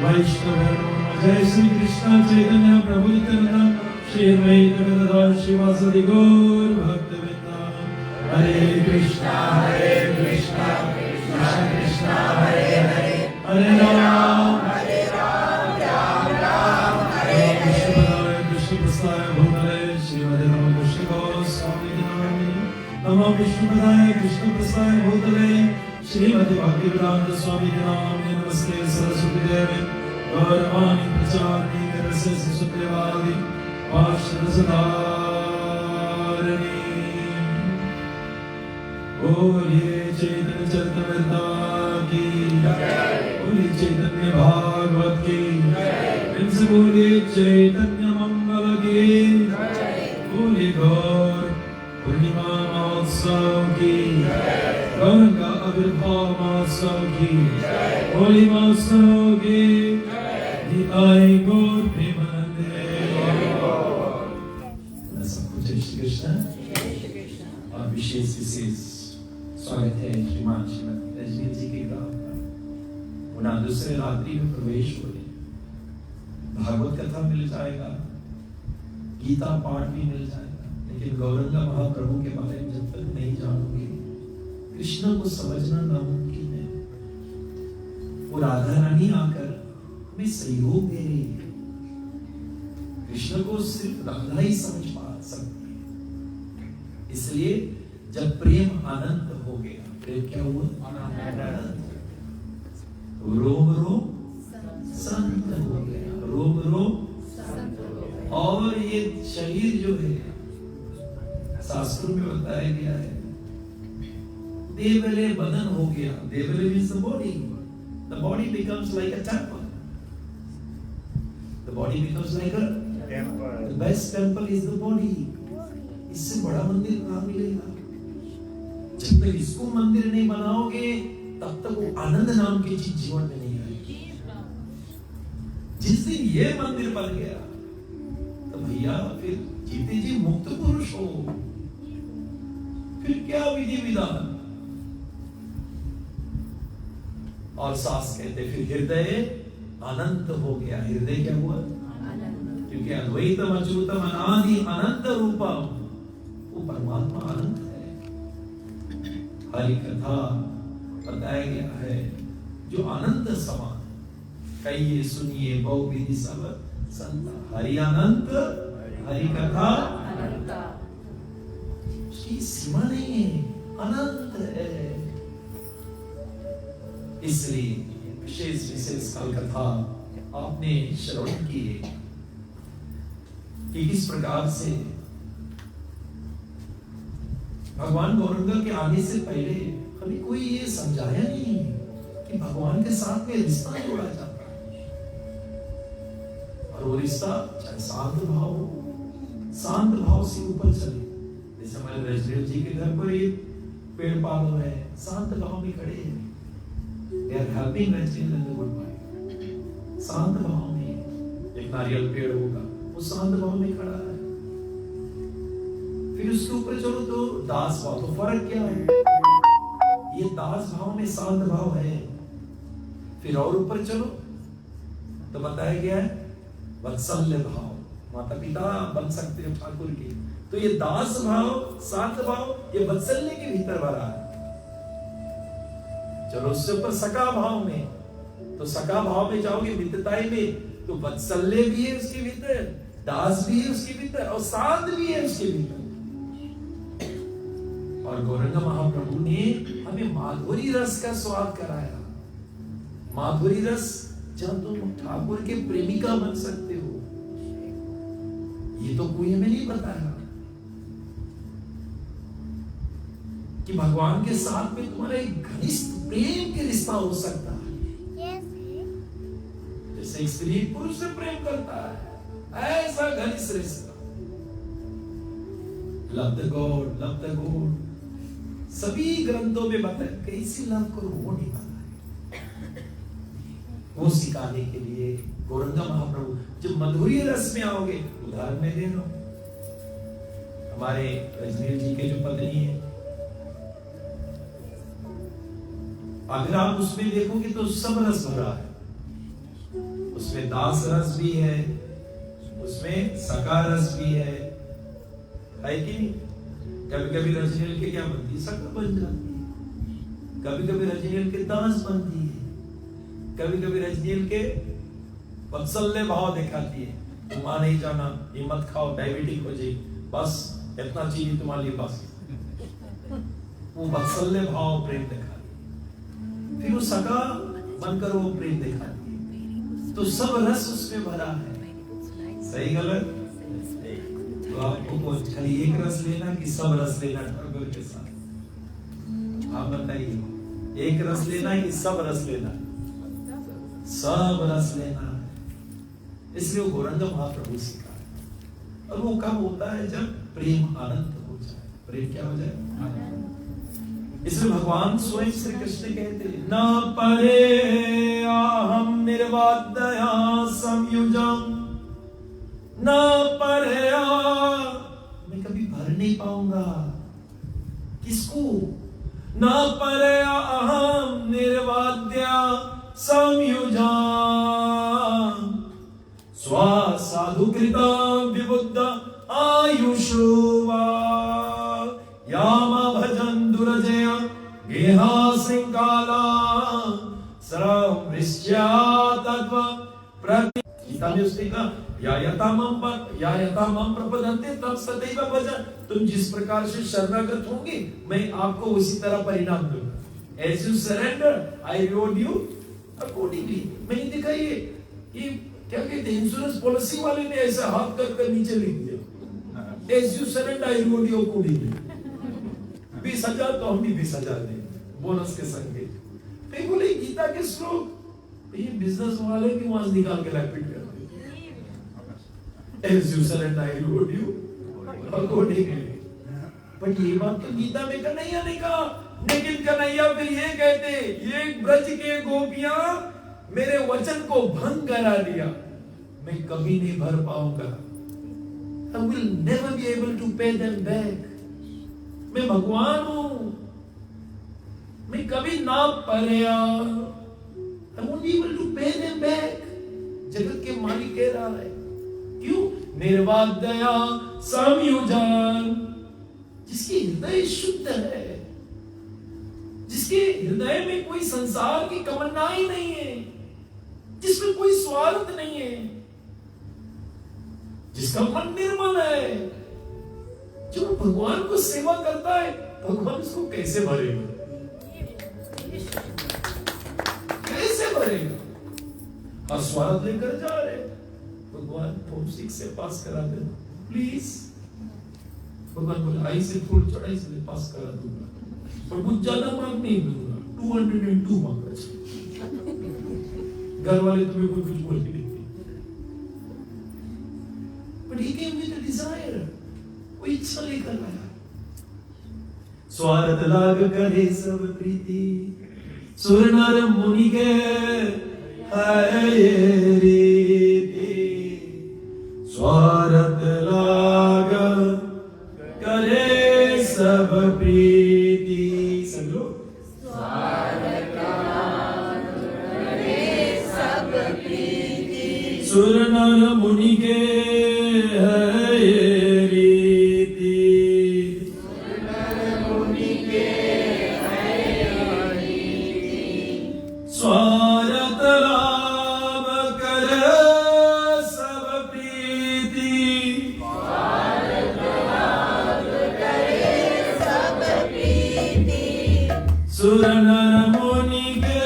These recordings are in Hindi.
वैष्णव जय श्री कृष्ण चैतन्य प्रभु नित्यानंद श्री अद्वैत गदाधर श्रीवासदि गौर भक्तवृंद। हरे कृष्णा कृष्णा कृष्णा हरे हरे हरे राम राम राम हरे हरे। कृष्ण प्रसाय भूतले श्रीमदे रामकृष्ण गोस्वामी नामिने नमो विष्णुपदाय कृष्ण प्रसाय भूतले श्रीमदे भक्तिवेदांत स्वामी नामिने नमस्ते सरस्वती देवे गौरवाणी प्रचारिणी निरस्य सुसुप्तवादी आश्रय बोलिए चैतन्य चरितमृता की बोलिए चैतन्य भागवत की इनसे बोलिए चैतन्य मंगल की बोलिए गौर पूर्णिमा महोत्सव की गंगा आविर्भाव महोत्सव की होली महोत्सव की निताई गौर प्रेमानंदे। सबको जय श्री कृष्ण और विशेष स्वागत है श्रीमान श्रीमती रजनी जी के ग्राम पर। उन्हें दूसरे रात्रि में प्रवेश हो रहे, भागवत कथा मिल जाएगा, गीता पाठ भी मिल जाएगा, लेकिन गौरंगा महाप्रभु के बारे में जब तक नहीं जानोगे कृष्ण को समझना नामुमकिन है। वो राधा रानी आकर हमें सहयोग दे रही है। कृष्ण को सिर्फ राधा ही समझ पा सकती है। इसलिए जब प्रेम अनंत हो गया, प्रेम क्या हुआ? अनंत। रोम रोम संत हो गया, रोम रोम। और ये शरीर जो है शास्त्रों में बताया गया है, देवले बदन हो गया। देवले means the body. The body becomes like a temple. The body becomes like a temple. The best temple is the body. इससे बड़ा मंदिर कहाँ मिलेगा? जब तक इसको मंदिर नहीं बनाओगे तब तक वो आनंद नाम की चीज जीवन में नहीं आएगी। जिस दिन ये मंदिर बन गया तो भैया फिर जीते जी मुक्त पुरुष हो। फिर क्या विधि विधान। और सास कहते फिर हृदय अनंत हो गया। हृदय क्या हुआ? क्योंकि अद्वैतम अच्युतम अनादि अनंत रूपम, वो परमात्मा अनंत है। हरि कथा बताया गया है जो अनंत समान। कहिए सुनिए बहु विधि सब संत। हरि अनंत, हरि कथा उसकी सीमा नहीं है, अनंत है। इसलिए विशेष विशेष कल कथा आपने श्रवण की कि किस प्रकार से भगवान गौरंगा के आने से पहले हमें कोई ये समझाया नहीं कि भगवान के साथ में रिश्ता जोड़ा जाता है। और वो रिश्ता चाहे शांत भाव हो, शांत भाव से ऊपर चले। जैसे हमारे रजनीश जी के घर पर ये पेड़ पागल है, शांत भाव में खड़े हैं। They are helping Rajendra in the good way। शांत भाव में एक नारियल पेड़ होगा, वो शांत भाव में खड़ा है। फिर उसके ऊपर चलो तो दास भाव। तो फर्क क्या है? ये दास भाव में शांत भाव है। फिर और ऊपर चलो तो बताया गया है वत्सल्य भाव। माता पिता बन सकते हो ठाकुर के। तो ये दास भाव, शांत भाव, ये वत्सल्य के भीतर भरा है। चलो उससे ऊपर सका भाव में, तो सका भाव में जाओगे मित्रताई में, तो वत्सल्य भी है उसके भीतर, दास भी है उसके भीतर, और शांत भी है उसके भीतर। और गौरंगा महाप्रभु ने हमें माधुरी रस का स्वाद कराया। माधुरी रस जब तुम ठाकुर के प्रेमिका बन सकते हो, ये तो कोई हमें नहीं बताया कि भगवान के साथ में तुम्हारा एक घनिष्ठ प्रेम के रिश्ता हो सकता है। जैसे एक स्त्री पुरुष से प्रेम करता है, ऐसा घनिष्ठ रिश्ता। Love the God, love the God, सभी ग्रंथों में बताया कैसे लव करो, वो नहीं बताया। वो सिखाने के लिए गौरंगा महाप्रभु जब मधुरी रस में आओगे, उदाहरण में दे दो। हमारे रजनीश जी के जो पत्नी है, अगर आप उसमें देखोगे तो सब रस भरा है। उसमें दास रस भी है, उसमें सखा रस भी है कि नहीं? कभी कभी रजनील के क्या बनती है, सखा बन जाती है, कभी कभी रजनील के दास बनती है, कभी कभी रजनील के वत्सल्य भाव दिखाती है, तुम आ नहीं जाना, ये मत खाओ, डायबिटिक हो जाएगी, बस इतना चीज तुम्हारे लिए बस। वो वत्सल्य भाव प्रेम दिखाती है, फिर वो सखा बनकर वो प्रेम दिखाती है। तो सब रस उसमें भरा है, सही गलत? तो आपको खाली एक रस लेना कि सब रस लेना ठाकुर के साथ? आप बताइए, एक रस लेना कि सब रस लेना? सब रस लेना है। इसलिए वो गौरंग महाप्रभु सिखा है। और वो कब होता है? जब प्रेम अनंत हो जाए। प्रेम क्या हो जाए? इसलिए भगवान स्वयं श्री कृष्ण कहते हैं, न परे अहम निर्वादया संयुजम, न परे मैं कभी भर नहीं पाऊंगा। किसको? न परे अहम निर्वाद्या संयुजम स्वासाधु कृतं विबुद्ध आयुषुवा यामा भजन दुरजय गेहा सिंकाला सर्वृष्ट्या तत्व प्रति। गीता में उसने कहा या यथामम प्रपद्यन्ते तत् सदैव भजन। तुम जिस प्रकार से शरणागत होंगे मैं आपको उसी तरह परिणाम दूंगा। As you surrender, I reward you accordingly। मैंने देखा ये क्या कहते हैं, इंश्योरेंस पॉलिसी वाले ने ऐसा हाथ कर नीचे लिख दिया, As you surrender, I reward you accordingly। 20,000 तो हम भी 20,000 दें बोनस के संगे। फिर बोले गीता के श्लोक ये बिजनेस वाले की वहां निकाल के रिपीट करते, As you surrender, I reward you accordingly। But ये बात तो गीता में कन्हैया ने कहा, लेकिन कन्हैया फिर ये कहते, ये ब्रज के गोपियां मेरे वचन को भंग करा दिया, मैं कभी नहीं भर पाऊंगा। I will never be able to pay them back। मैं भगवान हूं, मैं कभी ना परेया, I won't be able to pay them back। जगत के मालिक कह रहा है, क्यों? निर्वादया संयुजन, जिसकी हृदय शुद्ध है, जिसके हृदय में कोई संसार की कामनाएं नहीं है, जिसमें कोई स्वार्थ नहीं है, जिसका मन निर्मल है, जो भगवान को सेवा करता है, भगवान उसको कैसे भरेगा? कैसे भरेगा? और स्वार्थ लेकर जा रहे, भगवान फॉर्म 6 से पास करा देना प्लीज। भगवान बोले आई से फुल चढ़ाई से पास करा दूंगा, और कुछ ज्यादा मार्क नहीं दूंगा, 202 मार्क। घर वाले तुम्हें कोई कुछ बोल नहीं देते, but he gave me the desire, वो इच्छा लेकर आया। स्वार्थ लाग करे सब प्रीति, सुर नर मुनि के है ये रीति। स्वार्थ लाग करे सब प्रीति, सब लोग सुर नर मुनि के है ये रीति। स्वार्थ लाभ करे सब प्रीति, सुर नर मुनि के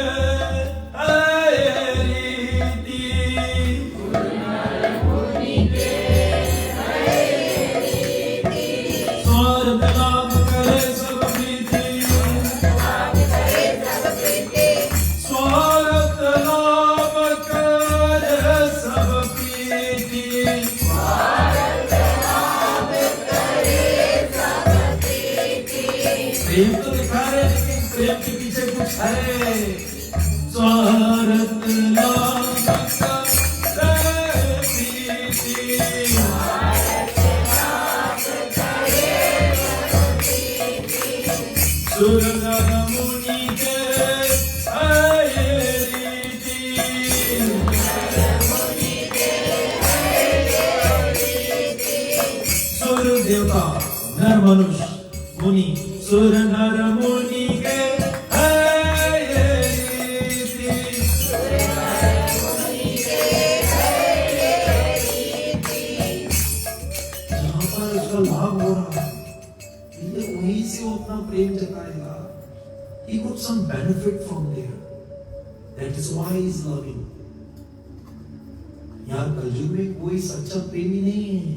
प्रेम तो दिखा रहे, लेकिन प्रेम के पीछे कुछ है। स्वार्थ लाभ करे प्रीति, सुर नर मुनि के है रीति। देवता, नर मनुष्य, मुनि, सुर नर मुनि के है ये रीति। जहां पर उसका लाभ हो रहा है, वहीं से वो अपना प्रेम जताएगा। He got some benefit from there. That is why he is loving. यार कलयुग में कोई सच्चा प्रेमी नहीं है,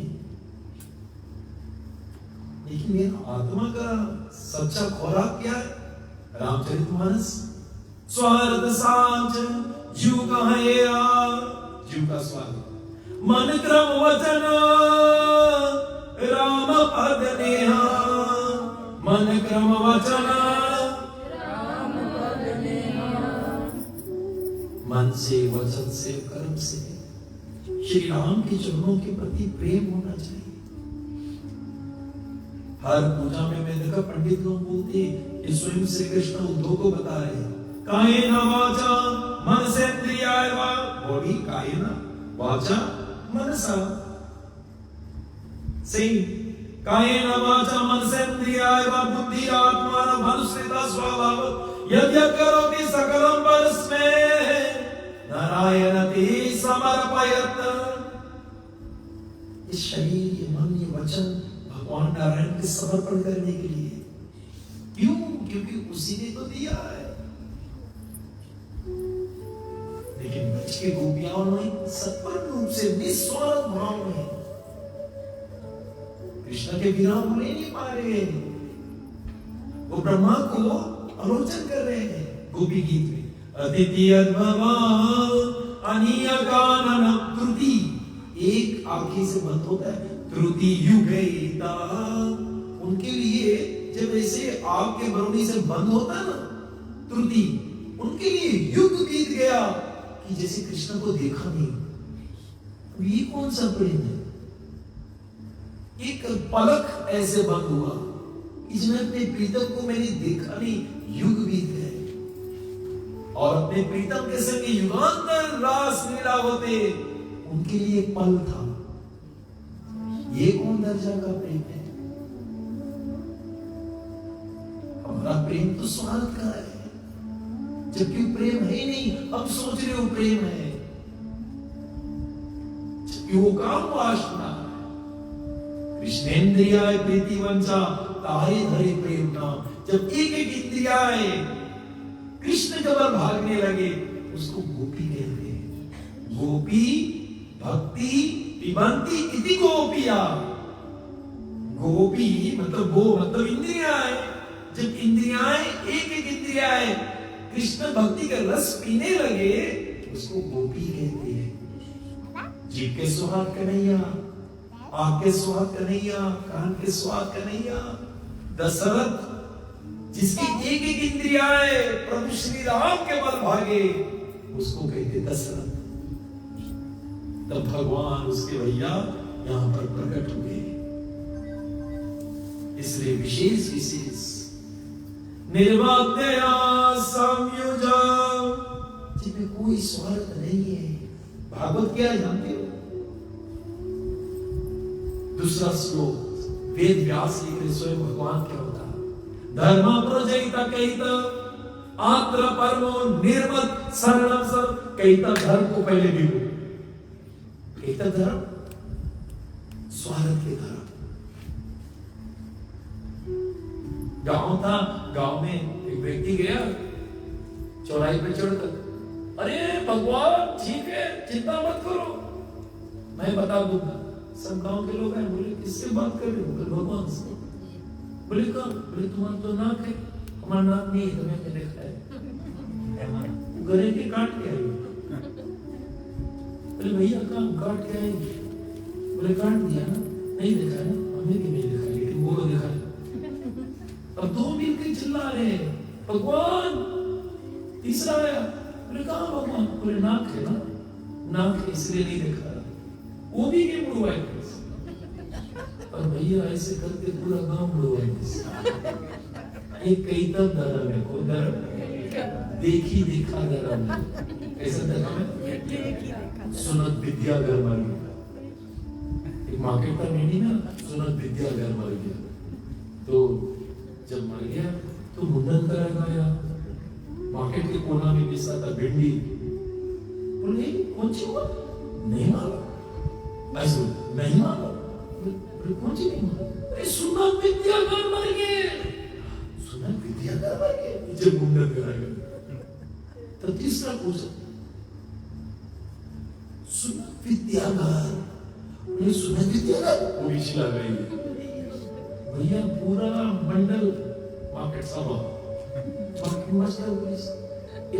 लेकिन मेरा आत्मा का सच्चा खुराक क्या है? रामचरितमानस। स्वार्थ साच जीव का है यार, जीव का स्वार्थ मन क्रम वचन राम पद नेहा, मन क्रम वचन मन से, वचन से, कर्म से श्री राम के चरणों के प्रति प्रेम होना चाहिए। हर पूजा में मैं देखा पंडित लोग बोलते ये स्वयं श्री कृष्ण उद्धव को बता रहे हैं, कायेन वाचा मनसेन्द्रियाय वा, बॉडी कायेन वाचा मनसा, सेम कायेन वाचा मनसेन्द्रियाय वा बुद्धिरात्मना मनुष्यता स्वभाव यद्यत् करोति सकलं परस्मै नारायणते समर्पयत। इस शरीर, ये मन, ये वचन भगवान नारायण के समर्पण करने के लिए। क्यों? क्योंकि उसी ने तो दिया है। लेकिन ब्रज के गोपियां में सत्पन्न रूप से निस्वार्थ भाव में कृष्ण के बिना वो नहीं पा रहे हैं, वो ब्रह्मा को आलोचन कर रहे हैं गोपी गीत में। अतिथि अद्भवा अनीय गानन त्रुटि, एक आंखें से बंद होता है, त्रुटि युगैता। उनके लिए जब ऐसे आग के बरौनी से बंद होता है ना त्रुटि, उनके लिए युग बीत गया कि जैसे कृष्ण को देखा नहीं। तो ये कौन सा प्रेम है? एक पलक ऐसे बंद हुआ कि जिन्हें अपने प्रीतम को मैंने देखा नहीं, युग बीत गए। और अपने प्रीतम के संग युगांतर रास लीला होते, उनके लिए एक पल था। ये कौन दर्जा का प्रेम है? हमारा प्रेम तो स्वार्थ का है, जबकि प्रेम है ही नहीं। अब सोच रहे हो प्रेम है, जबकि वो काम वासना है। कृष्णेन्द्रियाय प्रीति वंचा तारे धरे प्रेम नाम। जब एक एक इंद्रियाय कृष्ण के बल भागने लगे, उसको गोपी कहते हैं। गोपी भक्ति पिबंती इति गोपिया। गोपी मतलब गो मतलब इंद्रियाएं। जब इंद्रियाएं एक एक इंद्रियाएं कृष्ण भक्ति का रस पीने लगे, उसको गोपी कहते हैं। जीभ के स्वाद कन्हैया, आंख के स्वाद कन्हैया, कान के स्वाद कन्हैया। दशरथ जिसकी एक एक इंद्रियाएं प्रभु श्री राम के बल भागे, उसको कहते दशरथ। तब भगवान उसके भैया यहां पर प्रकट हुए। इसलिए विशेष विशेष निर्वाद्या संयुजा, जिसमें कोई स्वार्थ नहीं है। भागवत क्या जानते हो? दूसरा श्लोक वेद व्यास लिख रहे स्वयं भगवान क्या होता है? धर्म प्रजयित कहित आत्र परमो निर्मत शरणम सर। कहिता धर्म को पहले भी हो, कहिता धर्म स्वार्थ के धर्म। गांव था, गांव में एक व्यक्ति गया चौराहे पे चढ़कर, अरे भगवान ठीक है चिंता मत करो मैं बता दूंगा। सब गांव के लोग हैं, बोले किससे बात कर रहे हो? बोले भगवान से। बोले कौन? बोले तुम्हारा तो नाक है। हमारा नाक नहीं है, तुम्हें देखा है गले के काट के आई। बोले भैया कहाँ काट के आई? बोले काट दिया ना। नहीं देखा है, हमें भी नहीं देखा, लेकिन वो देखा है। अब दो मिलकर चिल्ला रहे हैं भगवान। तीसरा आया, बोले कहाँ भगवान? बोले नाक है ना, नाक है इसलिए नहीं देखा। वो भी नहीं मुड़वाए और भैया ऐसे करके पूरा गांव मुड़वाए। एक कई तब धर्म है, को धर्म देखी देखा धर्म है। ऐसा धर्म है सुनत विद्या धर्म। मार्केट का मेनी ना सुनत विद्याधर मर गया, तो जब मर गया तो मुंडन कराया गया। मार्केट के कोना में बेचता था भिंडी, बोले कौन सी हुआ? नहीं मालूम। ऐसे नहीं मालूम, कौन सी नहीं मालूम? सुनत विद्याधर मर गए, सुनत विद्याधर मर गए, जब मुंडन कराया तो तीसरा पूछा सुनत विद्याधर, सुनत विद्याधर वो भी चिल्ला गई। भैया पूरा मंडल मार्केट सभा बाकी मास्टर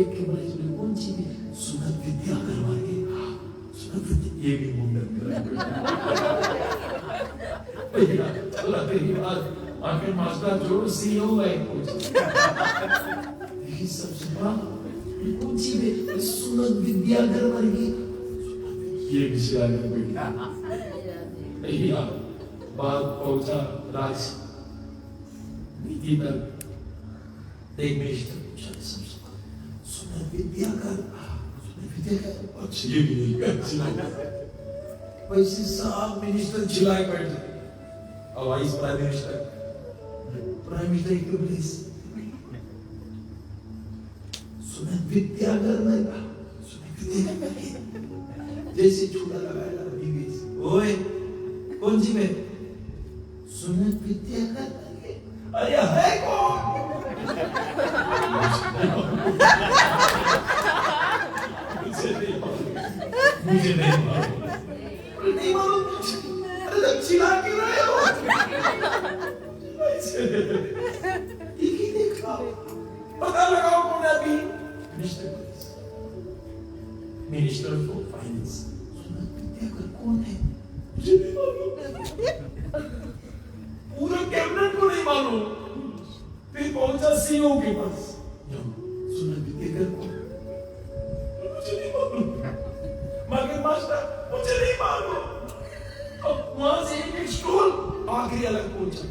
एक के बोले कौन सी भी सुनत विद्याधर मर गए, सुनत विद्या ये भी मुंडन कराया। भैया चला तेरी बात, मार्केट मास्टर जो सीईओ है कुछ ये सबसे बड़ा कौन सी भी सुनत विद्याधर मर गई, ये विषय बेटा भैया बात पहुंचा राज नीति तक। एक मिनिस्टर पूछा सुनत विद्याधर, सुनत विद्याधर अच्छी ये भी नहीं वैसे साहब मिनिस्टर चिल्लाए बैठे। और वाइस प्राइम मिनिस्टर एक प्लीज सुनत विद्याधर में, सुनत विद्याधर में जैसे छूटा लगाया ओए कौन सी में सुनत विद्याधर, अरे है कौन? मुझे नहीं मालूम, नहीं मालूम, अरे चिल्ला क्यों रहे हो? देखा पता लगाओ कौन है अभी? मिनिस्टर फॉर फाइनेंस कौन है? मुझे नहीं मालूम, पूरा कैबिनेट को नहीं मालूम। फिर पहुंचा सीईओ के पास, सुनत विद्याधर कौन? मुझे नहीं मालूम, मार्केट मास्टर मुझे नहीं मालूम। अब वहां से एक स्टूल आखिरी अलग पहुंचा,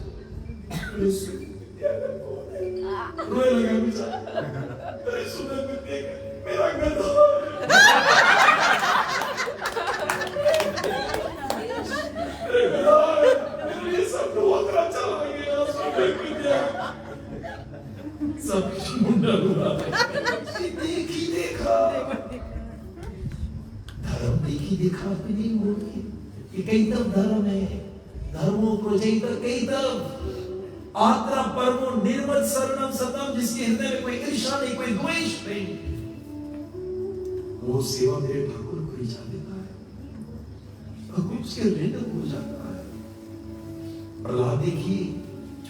रोए लगा बेचारा, अरे सुनत विद्याधर मेरा गधा सब मुंडा हुआ। देखी देखा धर्म, देखी देखा भी नहीं होगी कि कई तब धर्म है, धर्मों प्रोजेक्ट कई तब आत्रा परमो निर्मल शरणम सतम, जिसके हृदय में कोई ईर्ष्या नहीं, कोई द्वेष नहीं, वो सेवा मेरे ठाकुर को ही जानेगा है, ठाकुर उसके ऋण हो जाता है। प्रहलाद देखिए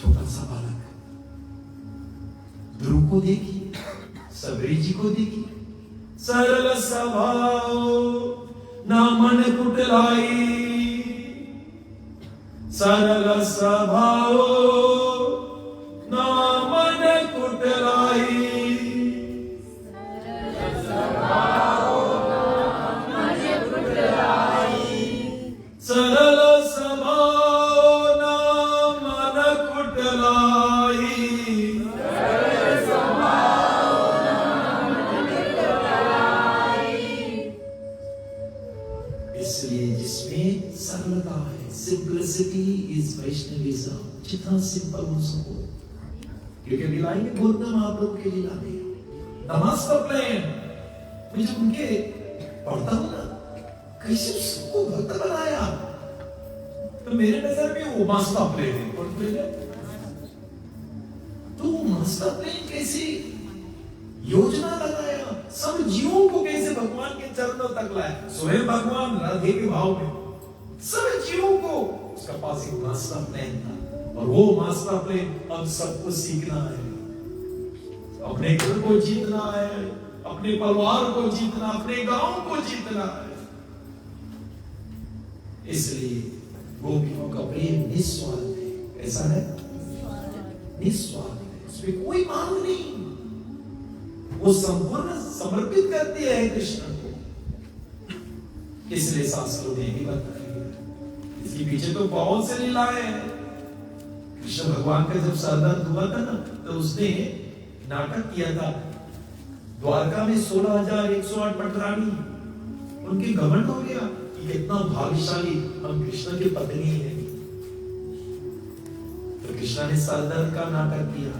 छोटा सा बालक, ध्रुव को देखिए, सबरी जी को देखिए, सरल स्वभाव ना मन कुटिलाई, सरल स्वभाव ना मन कुटिलाई, सरल स्वभाव ना मन कुटिलाई, इसलिए जिसमें सरलता है, सिंपलिसिटी इज वैष्णविज्म, जितना सिंपल हो सको। क्योंकि लाएंगे गौतम आप लोग के लिए लाने द मास्टर प्लान, मैं जब उनके पढ़ता हूं ना कैसे सबको भक्त बनाया, तो मेरे नजर में वो मास्टर प्लान है। तो मास्टर प्लान कैसे योजना लगाया, सब जीवों को कैसे भगवान के चरणों तक लाया, स्वयं भगवान राधे के भाव में सब जीवों को, उसका पास एक मास्टर प्लान था। और वो मास्टर प्लान हम सबको सीखना है, अपने घर को जीतना है, अपने परिवार को जीतना, अपने गांव को जीतना है। इसलिए गोपियों का प्रेम निस्वार्थ है। कैसा है? निस्वार्थ है, उसमें कोई मांग नहीं, वो संपूर्ण समर्पित करती है कृष्ण को। इसलिए शास्त्रों ने भी बताया, इसके पीछे तो बहुत से लीलाएं हैं। कृष्ण भगवान का जब सरदर्द हुआ था ना, तो उसने नाटक किया था। द्वारका में 16,108 पटरानी, उनके घमंड हो गया, कि कितना भाग्यशाली हम कृष्ण की पत्नी है। तो कृष्ण ने सरदर्द का नाटक किया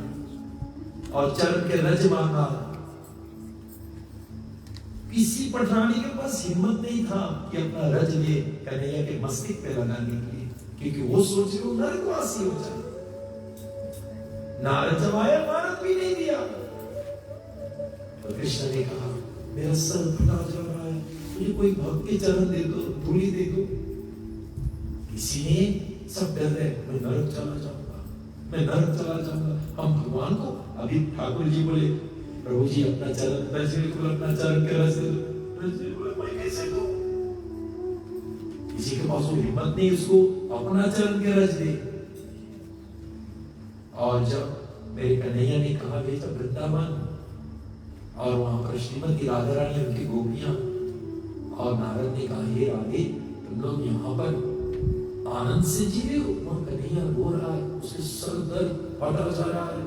और चरण के रज मांगा। किसी पठानी के पास हिम्मत नहीं था कि अपना रज ले कन्हैया के मस्तक पे लगाने के लिए, क्योंकि वो सोच रहे नरकवासी हो जाए। नारद जब आया, नारद भी नहीं दिया। तो कृष्ण ने कहा मेरा सर फटा जा रहा है, मुझे कोई भक्त के चरण दे दो, धूली दे दो। किसी ने सब डर रहे, मैं नरक चला जाऊंगा, मैं नरक चला जाऊंगा। हम भगवान को अभी ठाकुर जी बोले प्रभु जी अपना चरण रज बिल्कुल अपना चरण के रज मैं कैसे दूं? किसी के पास वो हिम्मत नहीं उसको अपना चरण के रज दे। और जब मेरे कन्हैया ने कहा बेटा वृंदावन, और वहां पर श्रीमती राधा रानी उनकी गोपियां, और नारद ने कहा हे राधे तुम लोग यहाँ पर आनंद से जी रहे हो, वहां कन्हैया रो रहा है, उसके सर दर्द फटा जा रहा है।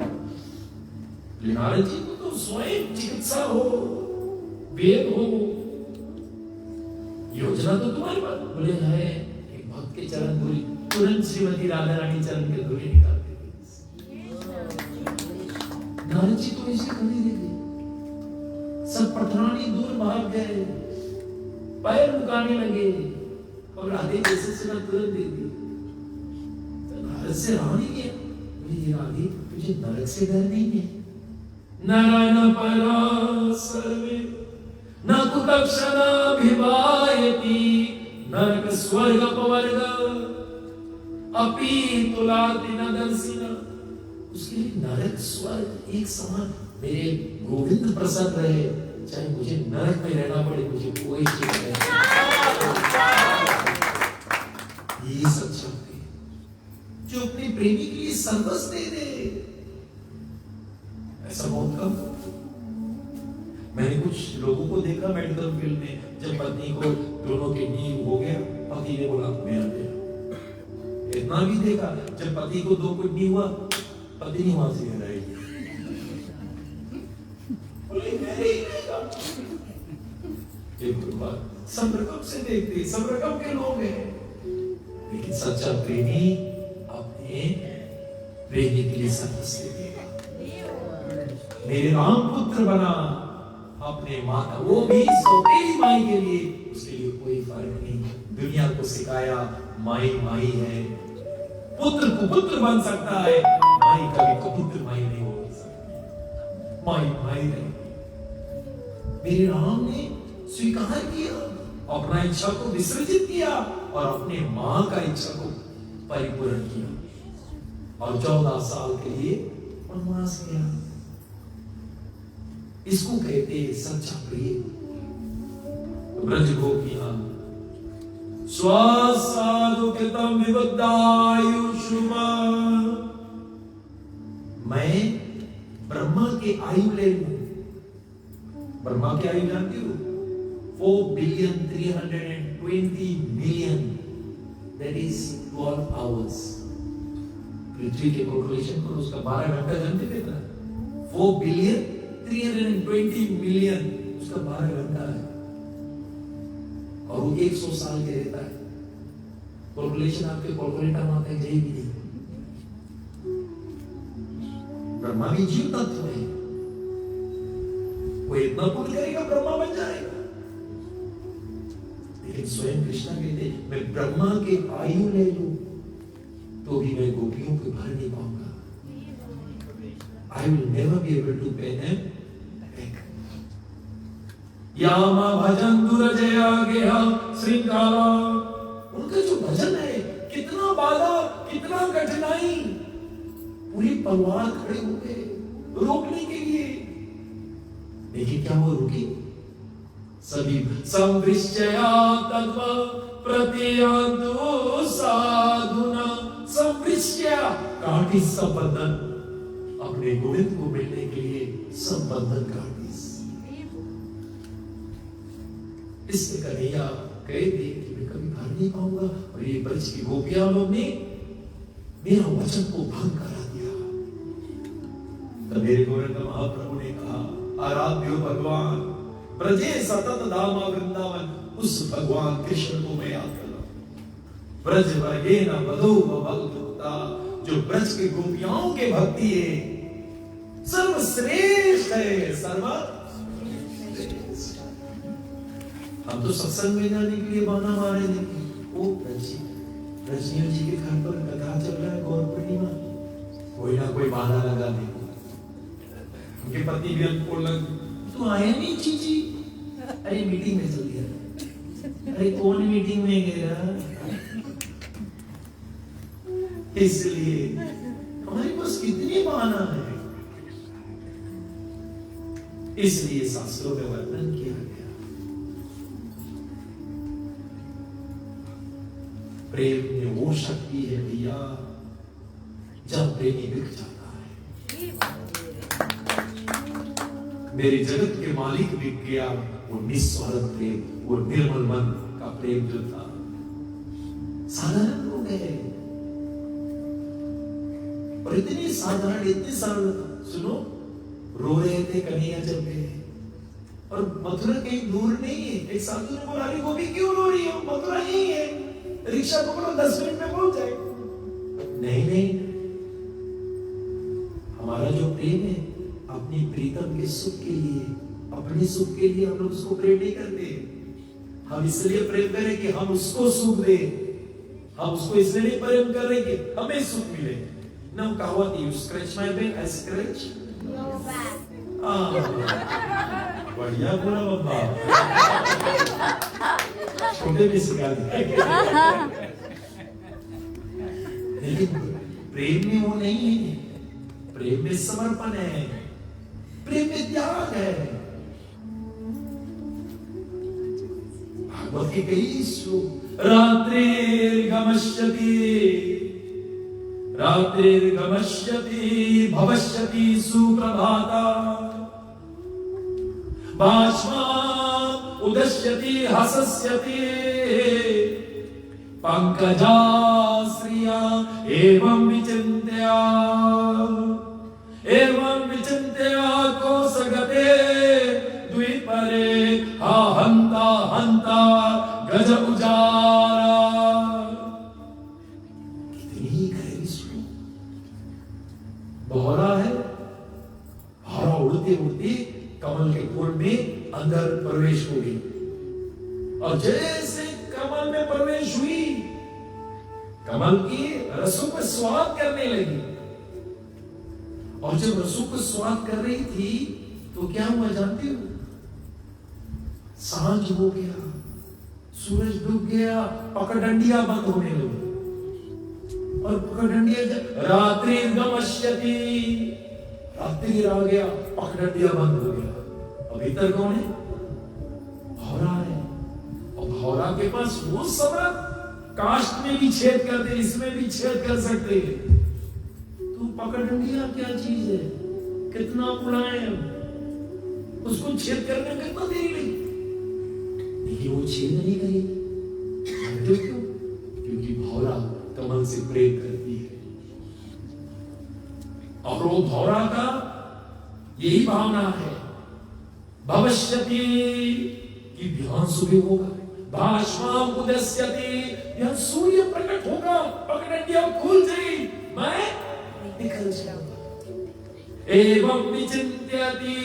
नारद जी को तो स्वयं चिकित्सा हो, वेद हो, योजना तो तुम्हारे पास। बोले है एक भक्त के चरण धूलि, तुरंत श्रीमती राधा रानी चरण के धूलि निकालते थे। नारद जी तो ऐसे खड़े थे, सब पठानी दूर भाग गए, पैर मुकाने लगे, और राधे जैसे से तुरंत दे दी। नारद से रहा नहीं गया। बोले राधे तुझे नरक से डर नहीं है? नारायण परासर्वे न कुतक्षणाभिवायति नरक स्वर्ग अपवर्ग अपि तुलाति न दर्शिना। उसके लिए नरक स्वर्ग एक समान। मेरे गोविंद प्रसन्न रहे, चाहे मुझे नरक में रहना पड़े, मुझे कोई चिंता नहीं। ये सच्चा प्रेम जो अपने प्रेमी के लिए सर्वस्व दे दे, ऐसा बहुत कम। मैंने कुछ लोगों को देखा मेडिकल फील्ड में, जब पत्नी को दोनों किडनी हो गया, पति ने बोला मेरा दे। इतना भी देखा जब पति को 2 किडनी हुआ, पति नहीं वहां से रहेगी, सब रकम से देखते, सब रकम के लोग हैं, लेकिन सच्चा प्रेमी अपने प्रेमी के लिए सर्वस्व देगा। मेरे राम पुत्र बना अपने माता, वो भी सौतेली माई के लिए, उसके लिए कोई फर्क नहीं। दुनिया को सिखाया माई माई है, पुत्र को पुत्र बन सकता है, माई कभी कुपुत्र माई नहीं हो सकती, माई माई नहीं। मेरे राम ने स्वीकार किया, अपना इच्छा को विसर्जित किया और अपने मां का इच्छा को परिपूर्ण किया, और 14 साल के लिए वनवास किया। इसको कहते हैं सच्चा प्रेम। ब्रज गोपियां स्वासाधुकृतं विबुद्धायुषुमा, मैं ब्रह्मा के आयु ले लूं। ब्रह्मा की आयु जानती हो? 4,320,000,000, that is 12 hours। पृथ्वी के कैलकुलेशन करो, उसका 12 घंटा जानते कितना? 4,320,000,000, उसका 12 घंटा है, और वो 100 साल के रहता है। कैलकुलेशन आपके कैलकुलेटर में आता है भी नहीं। ब्रह्मा भी जीव तत्व है, वो इतना पुण्य करेगा ब्रह्मा बन जाएगा। लेकिन स्वयं कृष्ण कहते मैं ब्रह्मा के आयु ले लूं तो भी मैं गोपियों को भर नहीं पाऊंगा। I will never be able to pay them back. यामा भजन दुरजया गेहा श्रृंगारा, उनका जो भजन है, कितना बाधा, कितना कठिनाई, पूरी परिवार खड़े हो गए रोकने के लिए, लेकिन क्या वो रुकी? सभी संवृश्चया तत्व प्रतियान्तु साधुना, संवृश्चया काटी सब बंधन, अपने गोविंद को मिलने के लिए सब बंधन काटी। इससे कन्हैया कह दे कि मैं कभी घर नहीं पाऊंगा, और ये ब्रज की गोपियां लोग ने मेरा वचन को भंग करा दिया। तब मेरे गोविंद महाप्रभु ने कहा आराध्यो भगवान ब्रजे सतत धामा वृंदावन, उस भगवान कृष्ण को मैं याद कर रहा हूं। ब्रज वर्गे न बधो भक्ता, जो ब्रज के गोपियाओं के भक्ति है सर्वश्रेष्ठ है, सर्वश्रेष्ठ। हम तो सत्संग में जाने के लिए बहाना मारे थे, वो रजनियों जी के घर पर कथा चल रहा है गौर पूर्णिमा, कोई ना कोई बहाना लगा दे। उनके पति भी बोल लग, तू आया नहीं चीची? अरे मीटिंग में चल गया। अरे कौन मीटिंग में गया? इसलिए हमारे पास कितनी बहाना है। इसलिए शास्त्रों में वर्णन किया गया, प्रेम में वो शक्ति है भैया जब प्रेमी बिक जाता है। मेरे जगत के मालिक बिक गया, वो निस्वार्थ प्रेम, वो निर्मल मन का प्रेम जो था। साधारण लोग हैं और इतने साधारण, इतने सरल। सुनो, रो रहे थे कन्हैया चल गए, और मथुरा कहीं दूर नहीं है। एक साधु ने बोला, अरे गोपी क्यों रो रही हो, मथुरा यही है, रिक्शा पकड़ो 10 मिनट में पहुंच जाए। नहीं, हमारा जो प्रेम है अपनी प्रीतम के सुख के लिए, अपने सुख के लिए हम लोग उसको प्रेम नहीं करते। हम इसलिए प्रेम करें कि हम उसको सुख दे, हम उसको इसलिए नहीं प्रेम कर रहे कि हमें सुख मिले। ना कहावत, you scratch my back, I scratch your back. बढ़िया बोला बाबा, छोटे भी सिखा दिया। लेकिन प्रेम में वो नहीं है, प्रेम में समर्पण है, प्रेम में त्याग है। भागवत के कई श्लोक, रात्रिर्गमष्यति भविष्यति सुप्रभाता, भाष्मा उदश्यति हसस्यति, पंकजाश्रिया एवं विचिन्त्या कोसगते द्विपरे हा हंता गज उजारा। कितनी गहरी श्लोक। भौरा है, भौरा उड़ते उड़ते कमल के फूल में अंदर प्रवेश हो गई, और जैसे कमल में प्रवेश हुई, कमल की रसों पर स्वाद करने लगी। और जब रसों को स्वाद कर रही थी तो क्या हुआ जानती हो? सांझ हो गया, सूरज डूब गया, पकड़ंडिया बंद होने लगी। और पकड़ंडिया रात्रिर्गमष्यति, रात्रि आ गया, पकड़ंडिया बंद हो गया। अब भीतर कौन है? भौरा है। और भौरा के पास वो समर्थ, काष्ठ में भी छेद कर दे, इसमें भी छेद कर सकते हैं। तू पकड़ंडिया क्या चीज है, कितना उड़ाए, उसको छेद करने में कितना देरी लगी, लेकिन वो छेद नहीं करेगी। क्यों? क्योंकि भौरा कमल से प्रेम करती है। और वो भौरा का यही भावना है, भविष्यति कि ध्यान सुबह होगा, भाष्माम उदस्यति, यह सूर्य प्रकट होगा, पकड़ंडिया खुल जाएगी, मैं निकल जाऊंगा। एवं विचिन्त्यति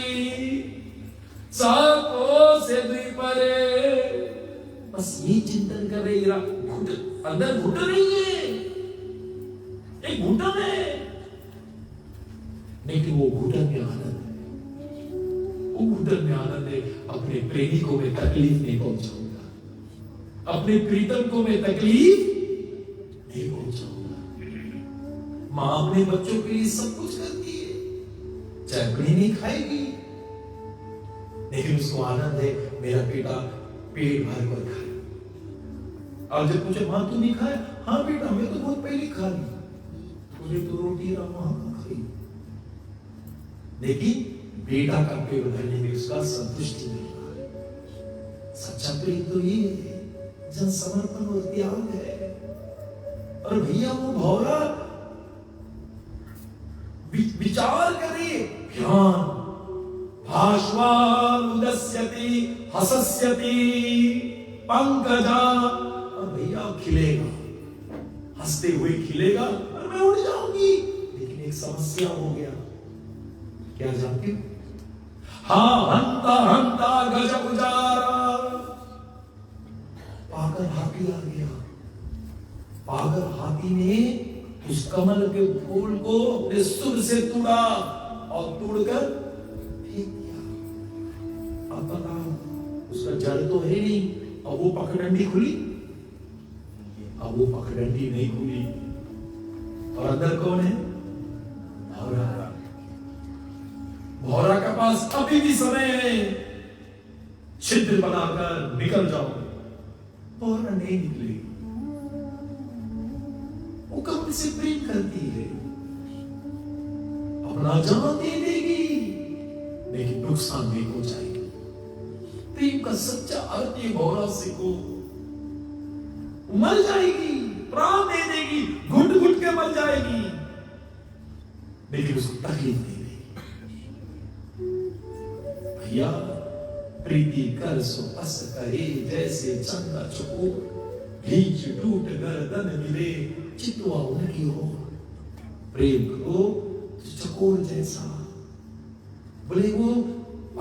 साकोसे द्विपरे, बस ये चिंतन कर रही, अंदर घुटन नहीं है, एक घुटन है, लेकिन वो घुटन में आनंद है। वो घुटन में आनंद है, अपने प्रेमी को मैं तकलीफ नहीं पहुंचाऊंगा, अपने प्रीतम को मैं तकलीफ नहीं पहुंचाऊंगा। मां अपने बच्चों के लिए सब कुछ करती है, चटनी नहीं खाएगी, लेकिन उसको आनंद है मेरा बेटा पेट भर कर खाए। और जब पूछे मां तू नहीं खाया? हाँ बेटा मैं तो बहुत पहले खा ली, तुझे तो रोटी वहां खाई। लेकिन बेटा का पेट भरने में उसका संतुष्टि नहीं रहा। सच्चा प्रेम तो ये है जन समर्पण और त्याग है। और भैया वो भौरा विचार करे, ध्यान, भाष्वान उदस्यति हसस्यति, पंकजा, और भैया खिलेगा, हंसते हुए खिलेगा और मैं उड़ जाऊंगी। लेकिन एक समस्या हो गया, क्या जानते हो? हाँ, हंता हंता गज गुजारा, पागल हाथी आ गया। पागल हाथी ने उस कमल के फूल को अपने सुर से तोड़ा और तोड़कर फेंक दिया। अब बताओ, उसका जड़ तो है नहीं, अब वो पखडंडी खुली? अब वो पखडंडी नहीं खुली। और अंदर कौन है? भौरा। भौरा के पास अभी भी समय है, छिद्र बनाकर निकल जाओ। भौरा नहीं निकली, वो कमल से प्रेम करती है, अपना जान दे देगी, लेकिन नुकसान नहीं पहुंचाएगी। प्रेम का सच्चा अर्थ ये भौरा सीखो। मर जाएगी, प्राण दे देगी, घुट घुट के मर जाएगी, लेकिन उसको तकलीफ नहीं देगी। भैया, प्रीति कर सो अस करे, जैसे चंदा चकोर, भीच टूट गर्दन मिले, चितवा उनकी ओर। प्रेम को चकोर जैसा, बोले वो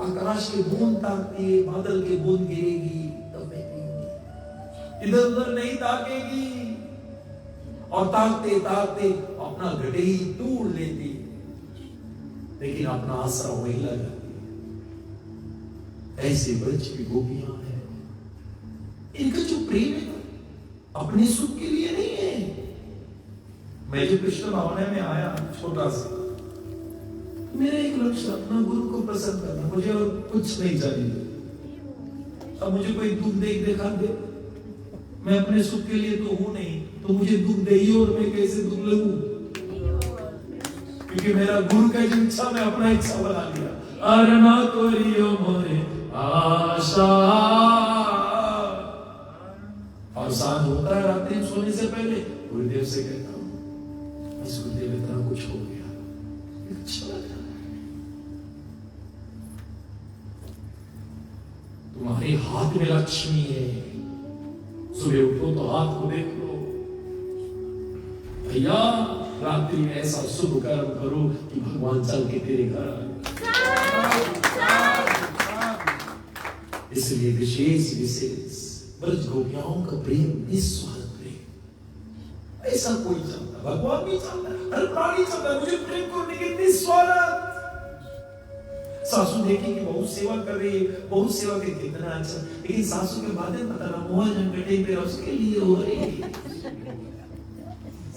आकाश के बूंद ताकती है, बादल के बूंद गिरेगी तब बैठेगी, इधर उधर नहीं ताकेगी, और ताकते ताकते अपना घटे ही तोड़ लेती, लेकिन अपना आसरा वही लगाती। ऐसे ब्रज की गोपियां हैं, इनका जो प्रेम है अपने सुख के लिए नहीं है। मैं जो कृष्ण भावना में आया छोटा सा, मेरा एक लक्ष्य अपना गुरु को प्रसन्न करना, मुझे और कुछ नहीं चाहिए। अब मुझे कोई दुख देख देखा दे, मैं अपने सुख के लिए तो हूं नहीं, तो मुझे दुख दे ही, और मैं कैसे दुख लगूं? क्योंकि मेरा गुरु का जो इच्छा मैं अपना इच्छा बना लिया। अरना कोरियो मोरे आशा। और सांझ होता है, रात्रि सोने से पहले गुरुदेव से कहता हूं, इस गुरुदेव इतना कुछ हो गया, अच्छा लग रहा है, तुम्हारे हाथ में लक्ष्मी है, सुबह उठो तो हाथ को देख लो। भैया, रात्रि में ऐसा शुभ कर्म करो कि भगवान चल के तेरे घर आए। इसलिए विशेष विशेष ब्रज गोपियाओं का प्रेम निस्वार्थ प्रेम, ऐसा कोई चाहता, भगवान भी चाहता है, हर प्राणी चाहता है मुझे प्रेम करने के निस्वार्थ। सासू देखी कि बहुत सेवा कर रही है, बहुत सेवा के कितना अच्छा, लेकिन सासू के बातें पता ना मोह झंगटे पे उसके लिए हो रही है।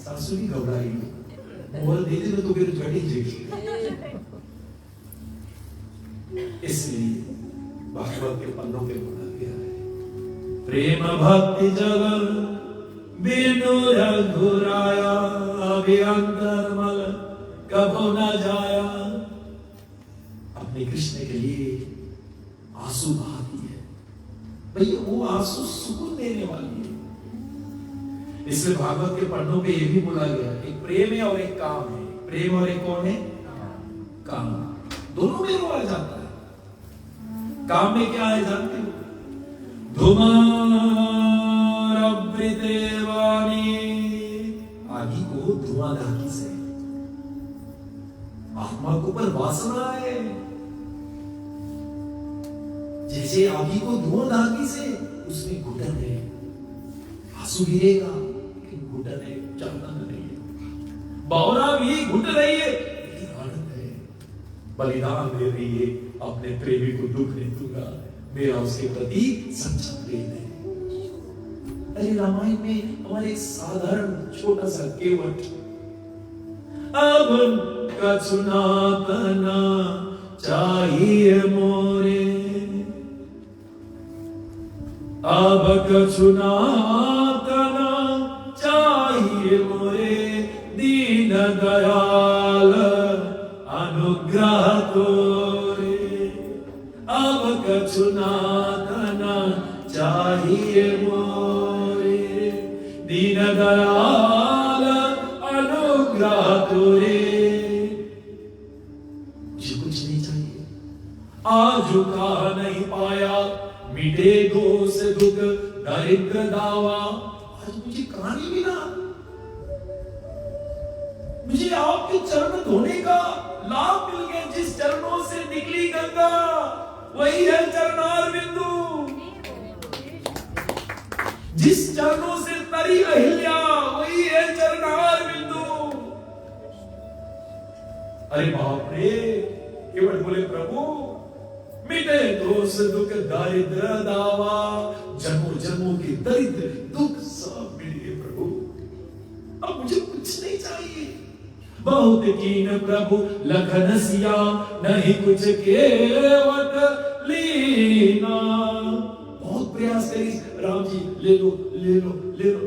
सासू भी घबराई, मोहर दे दे तो फिर झड़ी जाएगी। इसलिए भागवत के पन्नों पे बोला गया है, प्रेम भक्ति जगल बिनु रघुराया, अभिअंतर मल कभो न जाया। अपने कृष्ण के लिए आंसू बहाती है, भैया वो आंसू सुकून देने वाली है। इसलिए भागवत के पन्नों पे ये भी बोला गया, एक प्रेम है और एक काम है। प्रेम और एक कौन है? काम। दोनों में रोआ जाता है। काम में क्या है जानते हो? धुमारवृतेवानी, आदि को धुआं धाकी से, आत्मा के ऊपर वासना है, जैसे आदि को धुआं धाकी से, उसमें घुटन है, आंसू गिरेगा लेकिन घुटन है, चलना नहीं है। भावना भी घुट रही है लेकिन आनंद है, बलिदान दे रही है, अपने प्रेमी को दुख नहीं दूंगा, मेरा उसके प्रति सच्चा प्रेम है। अरे रामायण में हमारे एक साधारण छोटा सा केवट, अब कछुना तना चाहिए मोरे, अब कछुना तना चाहिए मोरे, दीन दयाल अनुग्रह तोरे, अब कछुना तना चाहिए मोरे, दीन दयाल अनुग्रह तोरे। मुझे कुछ नहीं चाहिए, आज का नहीं पाया, मिटे दोष दुख दरिद्र दावा। आज मुझे कहानी मिला, मुझे आपके चरण धोने का लाभ मिल गया। जिस चरणों से निकली गंगा वही है चरणार बिंदु, जिस चरणों से तरी अहिल्या वही है चरणार बिंदु। अरे बाप रे, केवट बोले प्रभु मिटे दोष दुख दारिद्र दावा, जन्मों जन्मों के दरिद्र दुख सब मिट गए प्रभु, अब मुझे कुछ नहीं चाहिए। बहुत कीन प्रभु लखन सिया, नहीं कुछ केवट लीना। बहुत प्रयास करी, राम जी ले लो ले लो ले लो,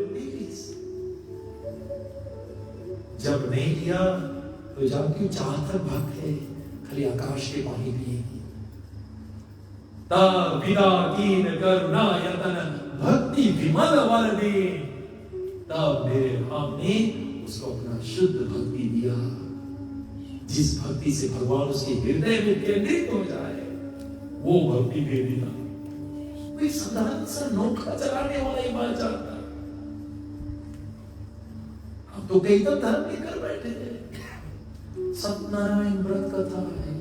जब नहीं लिया तो जब क्यों चाहता भक्त है खाली आकाश के पानी पिएगी। तब विदा कीन करुणा यतन भक्ति विमल वर्दी, तब मेरे राम ने उसको अपना शुद्ध भक्ति दिया। जिस भक्ति से भगवान उसके हृदय में केंद्रित हो जाए वो भक्ति दे दिया। कोई साधारण सा नौका चलाने वाला ही बात जानता, हम तो कई तो धर्म लेकर बैठे हैं। सत्यनारायण व्रत कथा है,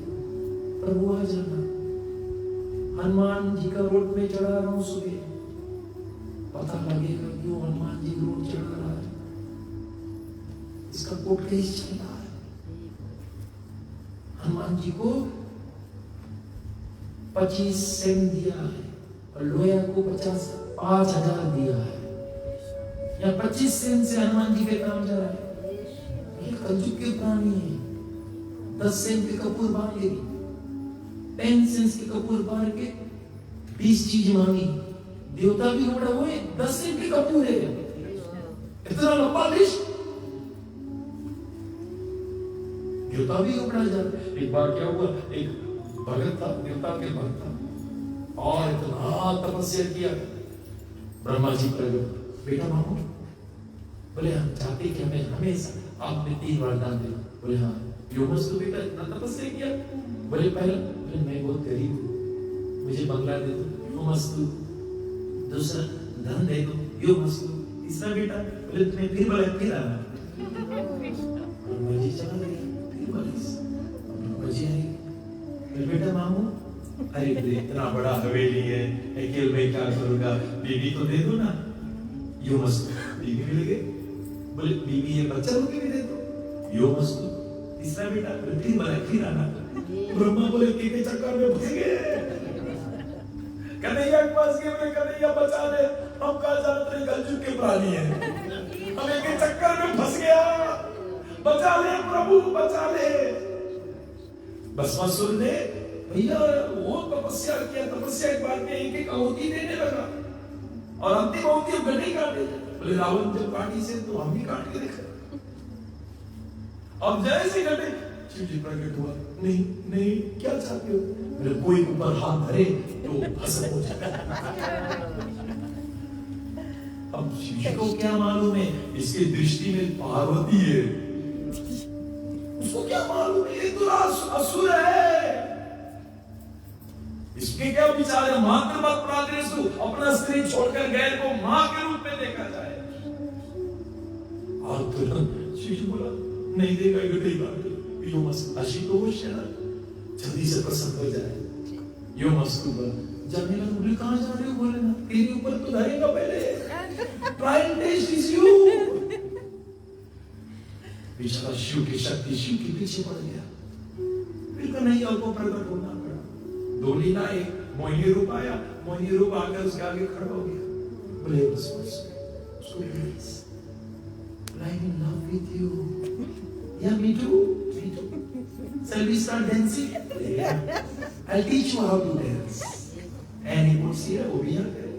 प्रभु आ जाना। हनुमान जी का रोड में चढ़ा रहा हूं सुबह, पता लगेगा क्यों हनुमान जी रोड चढ़ा रहा है, इसका कोर्ट केस चल रहा है। हनुमान जी को 25 सेंट दिया है और लोया को 5,000 दिया है, या 25 सेंट से हनुमान जी के काम जा रहा है। ये कलयुग की कहानी है। 10 सेंट के कपूर बांध ले, 10 सेंट के कपूर बांध के 20 चीज मांगी, देवता भी उमड़ा हुए 10 सेंट के कपूर है, इतना लंबा लिस्ट, देवता भी उमड़ा जाता। एक बार क्या हुआ, एक भगत था, देवता के भक्त था, और इतना तपस्या किया, ब्रह्मा जी प्रकट, बेटा मांगो। बोले हम चाहते कि हमें हमेशा आपने 3 वरदान दे। बोले हाँ। योमस्तु बेटा इतना तपस्या किया। बोले पहला, मैं बहुत गरीब हूँ, मुझे बंगला दे दो, योमस्तु। दूसरा, धन दे दो, योमस्तु। तीसरा बेटा, बोले तुम्हें फिर बोले फिर आना, मर्जी चला गया, फिर बोले मर्जी आई। फिर बेटा मांगो, अरे इतना बड़ा हवेली है, अकेले में क्या करूंगा, बीवी तो दे दो ना, योमस्तु। बीवी मिल गई, बोले बीवी ये बच्चा लोग भी दे दो, योमस्तु। तीसरा बेटा, फिर बोले फिर आना। ब्रह्मा बोले के चक्कर में फंस गए, कन्हैया के पास गए, बोले कन्हैया बचा ले, हम कहा जानते हैं कलयुग के प्राणी है, हम एक चक्कर में फंस गया, बचा ले प्रभु बचा ले। भस्मासुर ने भैया वो तपस्या किया, तपस्या के बाद में एक आहुति देने लगा, और अंतिम आहुति गड्ढे काटे। बोले रावण जब काटी से तो हम भी काट के देखा। अब जैसे गड्ढे शिव जी प्रकट हुआ, नहीं नहीं क्या चाहते हो, बोले कोई ऊपर हाथ धरे तो भस्म हो जाए। अब शिव जी को क्या मालूम है, इसकी दृष्टि में पार्वती है, उसको क्या मालूम है ये तो असुर है, इसके क्या विचार है। मात्र मत प्राग्रेसु, अपना स्त्री छोड़कर गैर को मां के रूप में देखा जाए। और तुरंत शिशु बोला नहीं देगा, यो मस्त आशुतोष है ना, जल्दी से प्रसन्न हो जाए। यो मस्त जाने लगा, बोले कहां जा रहे हो, बोले ना तेरे ऊपर तो धरेगा पहले, try and test is you. बेचारा शिव की शक्ति शिव के पीछे पड़ गया, फिर नहीं आपको प्रकट होना पड़ा। 2 लीला, एक मोहिनी रूप आया, मोहिनी रूप आकर उसके आगे खड़ा हो गया, बोले बस उसको please, I will love with you. Yeah, me too. Me too. Shall we start dancing? Yeah. I'll teach you how to dance. And he puts here, वो भी यहाँ करे।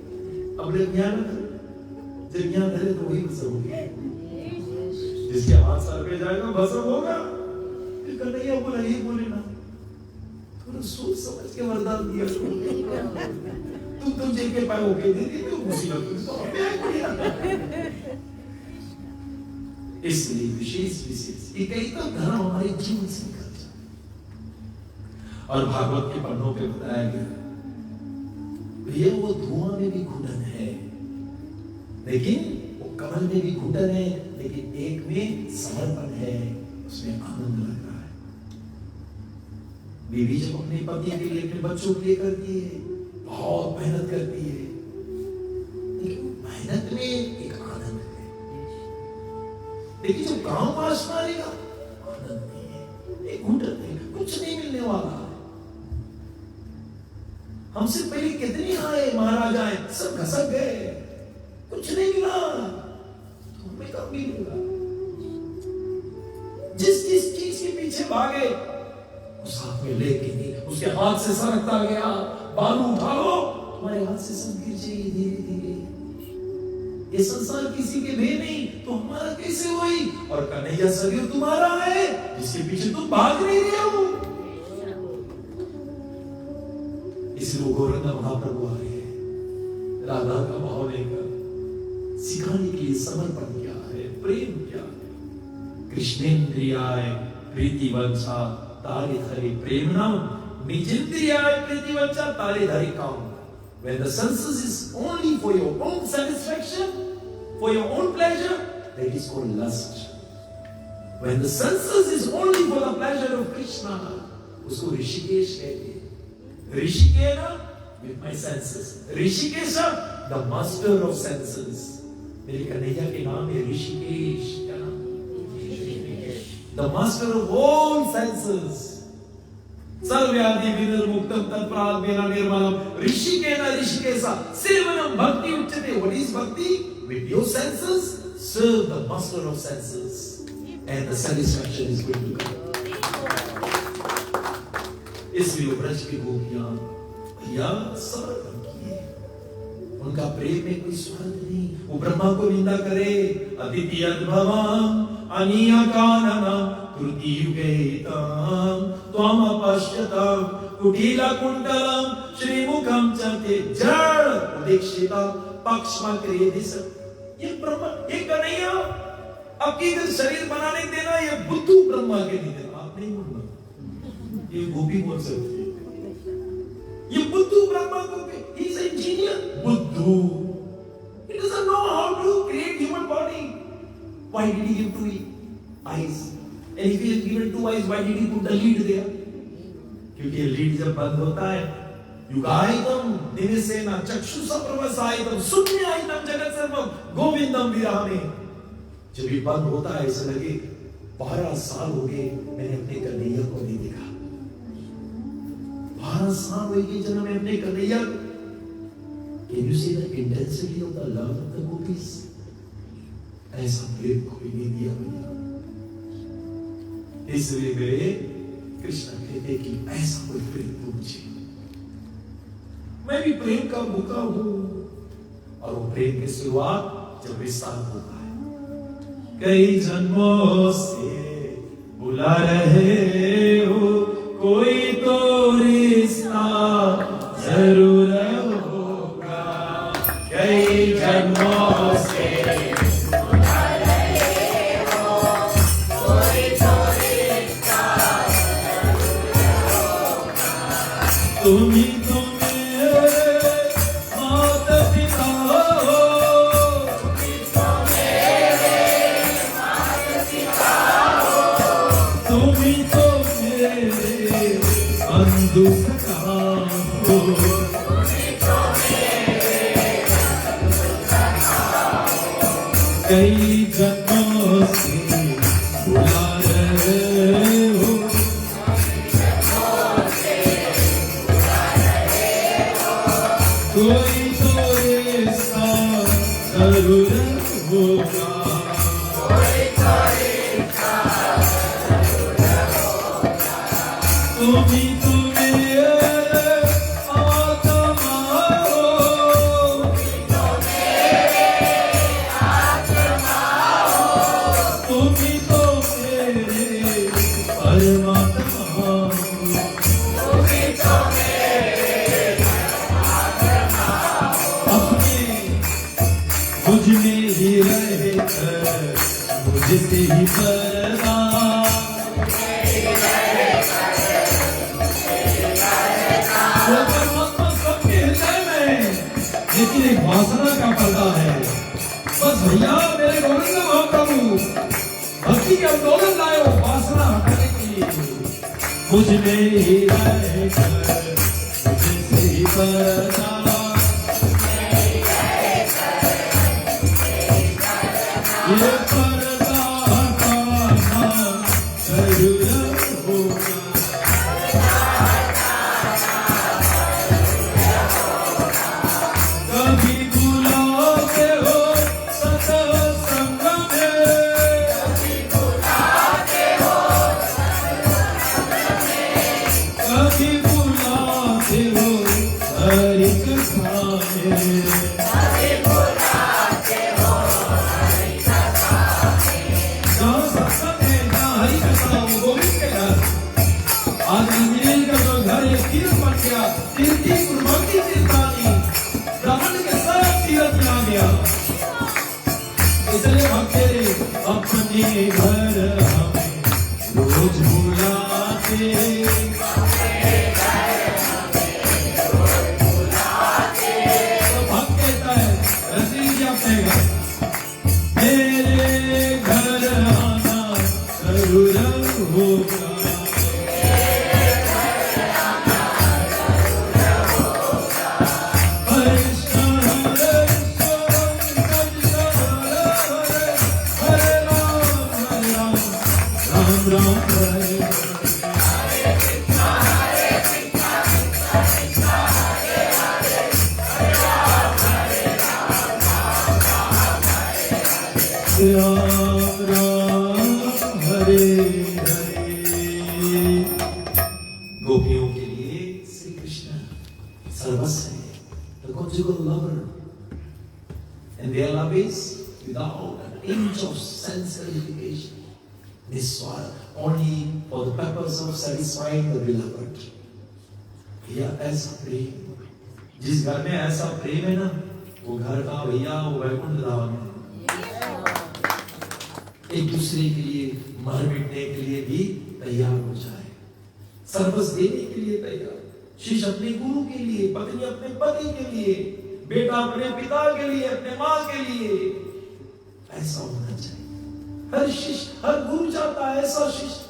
अब ले यहाँ ना करे, जब यहाँ धरे तो वही भस्म होगी। जिसके हाथ सर पे जाएगा भस्म होगा। फिर कन्हैया बोला ये बोले ना, थोड़ा सोच समझ के वरदान दिया। तुम जेके पाए ओके दे दी तो मुसीबत तो हमें आई पड़ी। इसलिए विशेष एक ही तो धर्म हमारे जीवन से निकल जाए। और भागवत के पन्नों पे बताया गया भैया वो धुआं में भी घुटन है, लेकिन वो कमल में भी घुटन है, लेकिन एक में समर्पण है, उसमें आनंद लग रहा है। बीवी जब अपने पति के लिए, अपने बच्चों के लिए करती है, बहुत मेहनत करती है, लेकिन मेहनत में एक आनंद है। लेकिन जब काम वास मारेगा, आनंद नहीं है, एक घुटन है, कुछ नहीं मिलने वाला। हमसे पहले कितने आए महाराज आए, सब घसक गए, कुछ नहीं मिला, तो हमें कब मिलेगा? जिस जिस चीज के पीछे भागे, उस हाथ में लेके नहीं, उसके हाथ से सरकता गया, बालू उठा लो, तुम्हारे हाथ से सब गिर जाएगी धीरे धीरे। ये संसार किसी के भी नहीं, तो हमारा कैसे हुई? और कन्हैया सदैव तुम्हारा है, जिसके पीछे तुम भाग नहीं रहे हो। इसलिए गोरखनाथ महाप्रभु आ रहे हैं, राधा का भाव लेकर सिखाने के लिए समर्पण क्या है, प्रेम क्या है। कृष्णेन्द्रियाय प्रीतिवंशा तारे धरे प्रेमणा, निजिंद्रियाय प्रीतिवंशा तारे धरे काम। When the senses is only for your own satisfaction, for your own pleasure, that is called lust. When the senses is only for the pleasure of Krishna, उसको ऋषिकेश कहते हैं। ऋषिकेना with my senses, ऋषिकेशा the master of senses। मेरे कन्हैया के नाम है ऋषिकेश, क्या नाम? The master of all senses। सर्वव्याधि विनिर्मुक्तम तत्प्राज्ञेन निर्मलम ऋषिकेन ऋषिकेशा सेवनम भक्ति उच्यते। What is bhakti? With your senses, serve the master of senses, and the satisfaction is going to come। इसलिए ब्रज की गोपियां भैया समर्पण किए, उनका प्रेम में कोई स्वार्थ नहीं। वो ब्रह्मा को निंदा करे, अतिथि अद्भवम अनीय काननम कृतियुगेताम त्वम अपश्यताम कुटिला कुंडलम श्रीमुखम चते जड़ उदीक्षिता पक्षमा क्रियदिस। ये ब्रह्मा, ये कन्हैया आपकी इधर शरीर बनाने देना, ये बुद्धू ब्रह्मा के नहीं देना। आप नहीं बोलना, ये गोपी बोल सकती है, ये बुद्धू ब्रह्मा को, he is engineer, बुद्धू। He doesn't know how to create human body. Why did he give two eyes? And if he has given two eyes, why did he put the lead there? क्योंकि ये लीड जब बंद होता है, युगायितम निवेशेन चक्षुषा प्रवसायितम शून्यायितम जगत सर्वम गोविंदम विरामे। जब ये बंद होता है, ऐसे लगे 12 साल हो गए मैंने अपने कन्हैया को नहीं देखा, 12 साल हो गए जब मैं अपने Kanhaiya. Can you see the intensity of the love of the gopis? ऐसा प्रेम कोई नहीं दिया भैया। इसलिए मेरे कृष्ण कहते कि ऐसा कोई प्रेम तो मुझे, मैं भी प्रेम का भूखा हूं। और वो प्रेम की शुरुआत जब विस्तार होता है, कई जन्मों से बुला रहे हो, कोई तो रिश्ता जरूर होगा। कई जन्मों से बुला रहे हो, कोई तो रिश्ता जरूर होगा। तुम्ही कई जन्मों से बुला रहे हो, कोई तो रिश्ता जरूर होगा। तुम्ही मुझसे ही करना, वो परमात्मा सबके हृदय में, लेकिन एक वासना का पर्दा है। भैया मेरे गोविंद महाप्रभु भक्ति के आंदोलन लाए हो वासना हटाने के लिए। मुझ में ही रहकर मुझसे ही परदा, ये पर्दा हटाना जरूर होगा। कभी बुलाते हो सत्संग में, कभी बुलाते हो हरि कथा में, जहाँ सत्संग है जहाँ हरि कथा वो गोविंद के घर। आज इंजीनियर का जो घर एक तीर्थ बन गया, तीर्थी गुरुभक्ति तीर्थानी, ब्राह्मण के सब तीर्थ में आ गया। इसलिए भक्ते अपने घर हमें रोज बुलाते, तो भक्त कहता है रति जी अपने घर, मेरे घर आना जरूर होगा। गोपियों के लिए श्री कृष्ण सर्वस्व है, the conjugal lover, and their love is without an inch of sense gratification, niswar, only for the purpose of satisfying the beloved. भैया ऐसा प्रेम, जिस घर में ऐसा प्रेम है ना, वो घर का भैया वो वैकुंठ धाम है। एक दूसरे के लिए मर मिटने के लिए भी तैयार हो जाए, सर्वस्व देने के लिए तैयार, शिष्य अपने गुरु के लिए, पत्नी अपने पति के लिए, बेटा अपने पिता के लिए, अपने माँ के लिए, ऐसा होना चाहिए। हर शिष्य, हर गुरु चाहता है ऐसा शिष्य।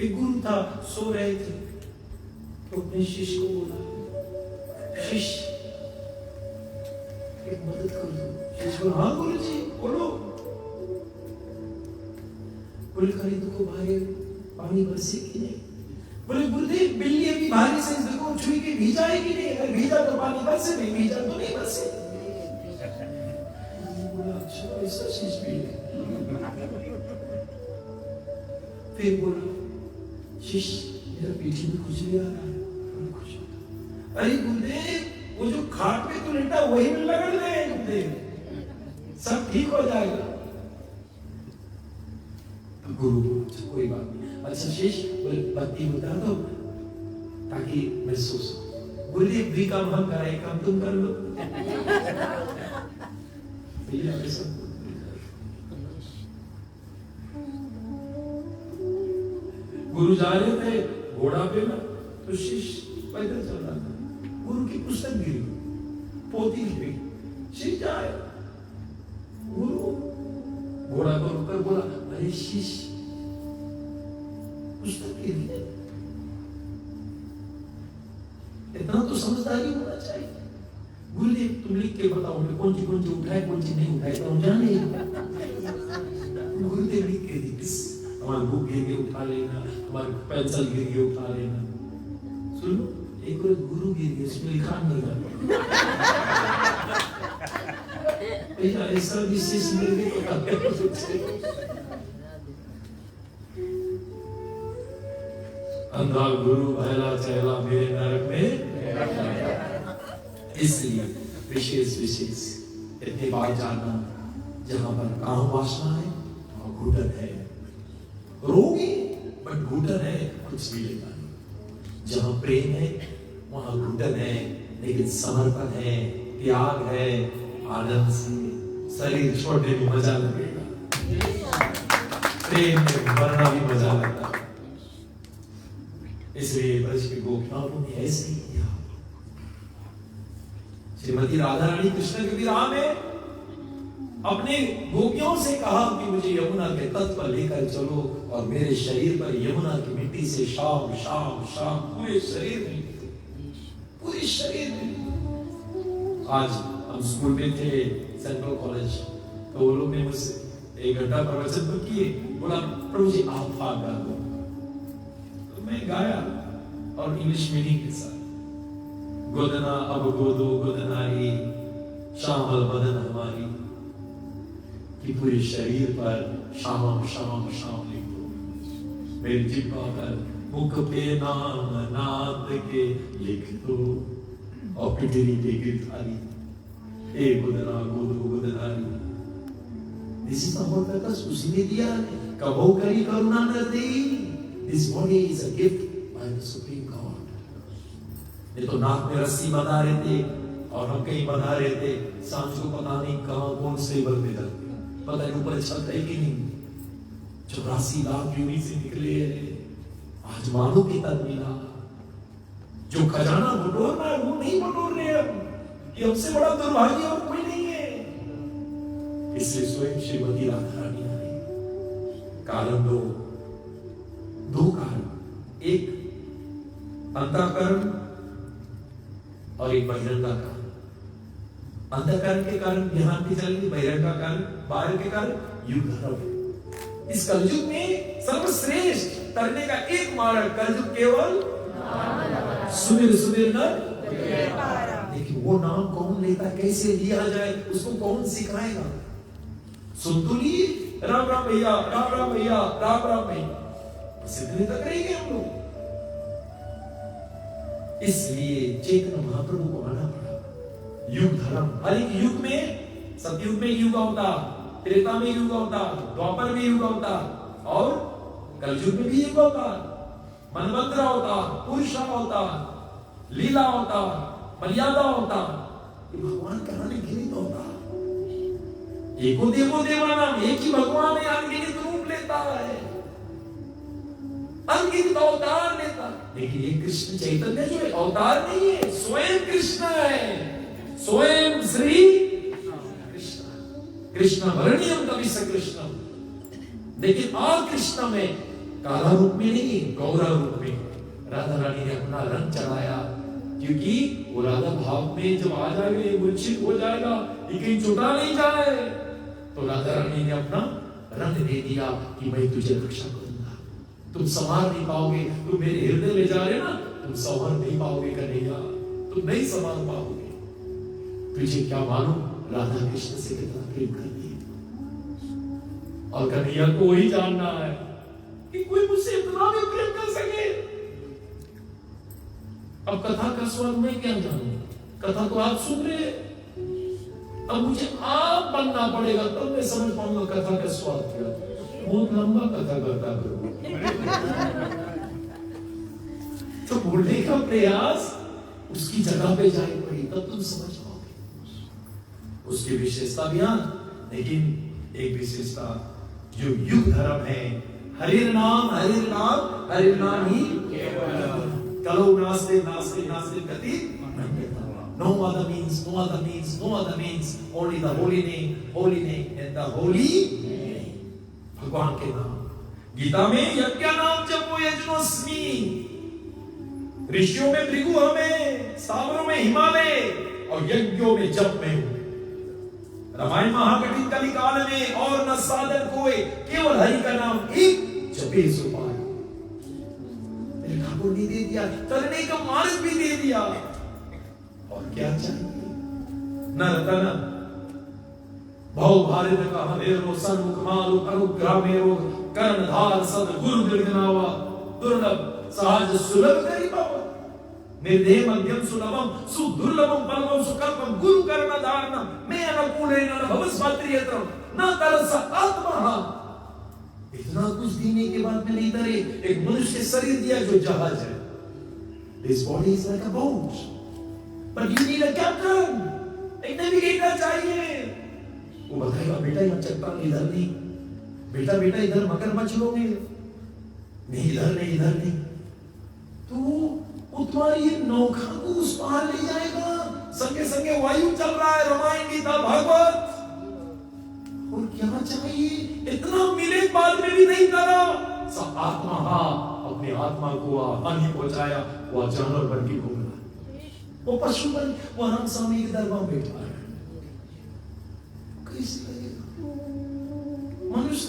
एक गुरु था, सो रहे थे तो अपने शिष्य को बोला, शिष्य एक मदद कर दो। शिष्य बोला, हाँ गुरु जी बोलो। बोले खरीदो को बाहर पानी बरसे कि नहीं? बोले गुरुदेव बिल्ली अभी बाहर से देखो छुई के भीजा है कि नहीं? अगर भीजा तो पानी बरसे, नहीं भीजा तो नहीं बरसे। बोला अच्छा ऐसा चीज भी है। फिर बोला शिष्य मेरा पीठी में खुजली आ रहा है। अरे गुरुदेव वो जो खाट पे तो लेटा वही में लगड़ दे गुरुदेव, सब ठीक हो जाएगा। गुरु कोई बात नहीं, अच्छा शिष्य बत्ती बुझा दो ताकि मैं सो सकूं। गुरुदेव भी काम हम कराए, काम तुम कर लो। गुरु जा रहे थे घोड़ा पे ना, तो शिष्य पैदल चल रहा था, गुरु की पुस्तक गिरी, पोती गिरी, शिष्य जाए, गुरु घोड़ा को रुककर बोला अरे शिष्य पुस्तक गिरी, इतना तो समझदारी होना चाहिए। गुरुदेव तुम लिख के बताओ मैं कौन सी उठाए कौन सी नहीं उठाए, तो हम जाने। गुरुदेव लिख के दी, हमारे बुक गिर के उठा लेना, हमारे पेंसिल गिर के उठा लेना। सुनो एक रोज गुरु गिर गए, इसमें लिखा नहीं था ऐसा विशेष मिल गई अंधा गुरु पहला चेला मेरे नरक में। इसलिए विशेष विशेष इतने बार जाना, जहां पर काम वासना है वहां घुटन है, रोगी बट घुटन है, कुछ भी लेना नहीं। जहां प्रेम है वहां घुटन है, लेकिन समर्पण है, त्याग है, आनंद से शरीर छोड़ने में मजा लगेगा, प्रेम में मरना भी मजा लगता है। इसलिए ब्रज के गोपियों ने ऐसे ही किया। श्रीमती राधा रानी कृष्ण के विराह में अपने गोपियों से कहा कि मुझे यमुना के तट पर लेकर चलो और मेरे शरीर पर यमुना की मिट्टी से शाम शाम शाम पूरे शरीर में। आज हम स्कूल में थे, सेंट्रल कॉलेज, तो वो लोग ने मुझसे 1 घंटा प्रवचन तो किए, बोला प्रभु जी आप फाग गा दो, तो मैं गाया और इंग्लिश मीनिंग के साथ, गोदना अब गोदो गोदनारी श्यामल बदन हमारी, कि पूरे शरीर पर शाम शाम शाम लिख दो, मेरी जिह्वा पर मुख पे नाम नाथ के लिख दो, और पिटरी पे गिरधारी ए गोदना गोदो गोदनारी। This is the whole purpose, उसी ने दिया है, कबो करी करुणा न दी। This body is a gift by the supreme God. ये तो नाक में रस्सी बंधा रहे थे और हम कहीं बंधा रहे थे, सांस को पता नहीं कहां कौन से बल में लगते, पता नहीं ऊपर छत है कि नहीं, 84 लाख यूनी से निकले आज मानो की तन मिला। जो खजाना बटोरना है वो नहीं बटोर रहे हम, ये हमसे बड़ा दुर्भाग्य और कोई नहीं है। इसलिए स्वयं श्रीमती राधा रानी आई। कारण दो कारण, एक अंतःकरण और एक बहिरंगा कारण। अंतःकरण के कारण ध्यान की चलेगी, बहिरंगा कारण बाहर के कारण युग धर्म। इस कलयुग में सर्वश्रेष्ठ करने का एक मार्ग, कलयुग केवल सुमिर सुमिर न, लेकिन वो नाम कौन लेता, कैसे लिया जाए, उसको कौन सिखाएगा? सुनतुली राम राम भैया राम राम भैया राम राम भैया, बस इतने तक रहेंगे हम लोग। इसलिए चैतन्य महाप्रभु को आना पड़ा। युग धर्म, हर एक युग में, सतयुग में युग अवतार, त्रेता में युग अवतार, द्वापर में युग अवतार और कलयुग में भी युग अवतार, मनवंतर अवतार, पुरुष अवतार, लीला अवतार, मर्यादा अवतार। ये भगवान का अनगिनत अवतार। एको देवो देवानाम, एक ही भगवान है, अनगिनत रूप लेता है, अनगिनत अवतार लेता। लेकिन ये कृष्ण चैतन्य जो है अवतार नहीं है, स्वयं कृष्ण है, स्वयं श्री कृष्ण। कृष्ण वर्णियम कवि स कृष्ण, लेकिन आ कृष्ण में काला रूप में नहीं, गौरा रूप में राधा रानी ने अपना रंग चढ़ाया, क्योंकि वो राधा भाव में जब आ जाएगा मूर्छित हो जाएगा, ये कहीं छुटा नहीं जाए, तो राधा रानी ने अपना रंग दे दिया कि मैं तुझे रक्षा करूंगा, तुम संभाल नहीं पाओगे, तुम मेरे हृदय ले जा रहे ना, तुम संभाल नहीं पाओगे कन्हैया, तुम नहीं संभाल पाओगे। तुझे क्या मालूम राधा कृष्ण से कितना प्रेम करती है, और कन्हैया को ही जानना है कि कोई मुझसे इतना भी प्रेम कर सके। अब कथा का स्वाद मैं क्या जानूं, कथा तो आप सुन रहे, अब मुझे आप बनना पड़ेगा तब मैं समझ पाऊंगा कथा का स्वाद क्या। बहुत लंबा कथा करता करो तो बोलने का प्रयास उसकी जगह पे जाए पड़ी, तब तुम समझ पाओगे उसकी विशेषता बयान। लेकिन एक विशेषता जो युग धर्म है, हरिर नाम हरिर नाम हरिर नाम ही कलो नास्ते नास्ते नास्ते गति। No other means, no other means, no other means, only the holy name and the holy name. भगवान के नाम। गीता में यज्ञ नाम जपो यज्ञोस्मि, ऋषियों में भृगु हमें, स्थावरों में हिमालय और यज्ञों में जप में हूं। रामायण महाकटित कलि काल में और न साधन कोई, केवल हरि का नाम एक जपे सो पाए। मेरे ठाकुर ने दे दिया, करने का मार्ग भी दे दिया, और क्या चाहिए? नर्तन भव भारत का हमेरो सन्मुख मारो अनुग्रह मेरो कर्णधार सद्गुरु निर्गुणावा दुर्लभ सहज सुलभ करी पावा। निर्देह मध्यम सुलभम सुदुर्लभम परमम सुकल्पम गुरु कर्ण धारणम मैं अनुकूलेन न भवस्वात्रियत्रम न तरस आत्मा। इतना कुछ देने के बाद मैंने इधर एक मनुष्य शरीर दिया जो जहाज है। This body is like a boat, but you need a captain, एक नेविगेटर चाहिए। वो बताएगा बेटा यहाँ चट्टान इधर नहीं, बेटा बेटा इधर मगरमच्छ लोग हैं, नहीं इधर नहीं इधर नहीं, तो वो तुम्हारी नौका को उस पार ले जाएगा। संगे संगे वायु चल रहा है, रामायण गीता भागवत, और क्या चाहिए, इतना मिले बाद में भी नहीं करा। सब आत्मा अपने आत्मा को हानि पहुंचाया, वो जानवर बन के घूम रहा, वो पशु बन, वो राम स्वामी के दरबार में बैठा है। कैसे लगेगा मनुष्य?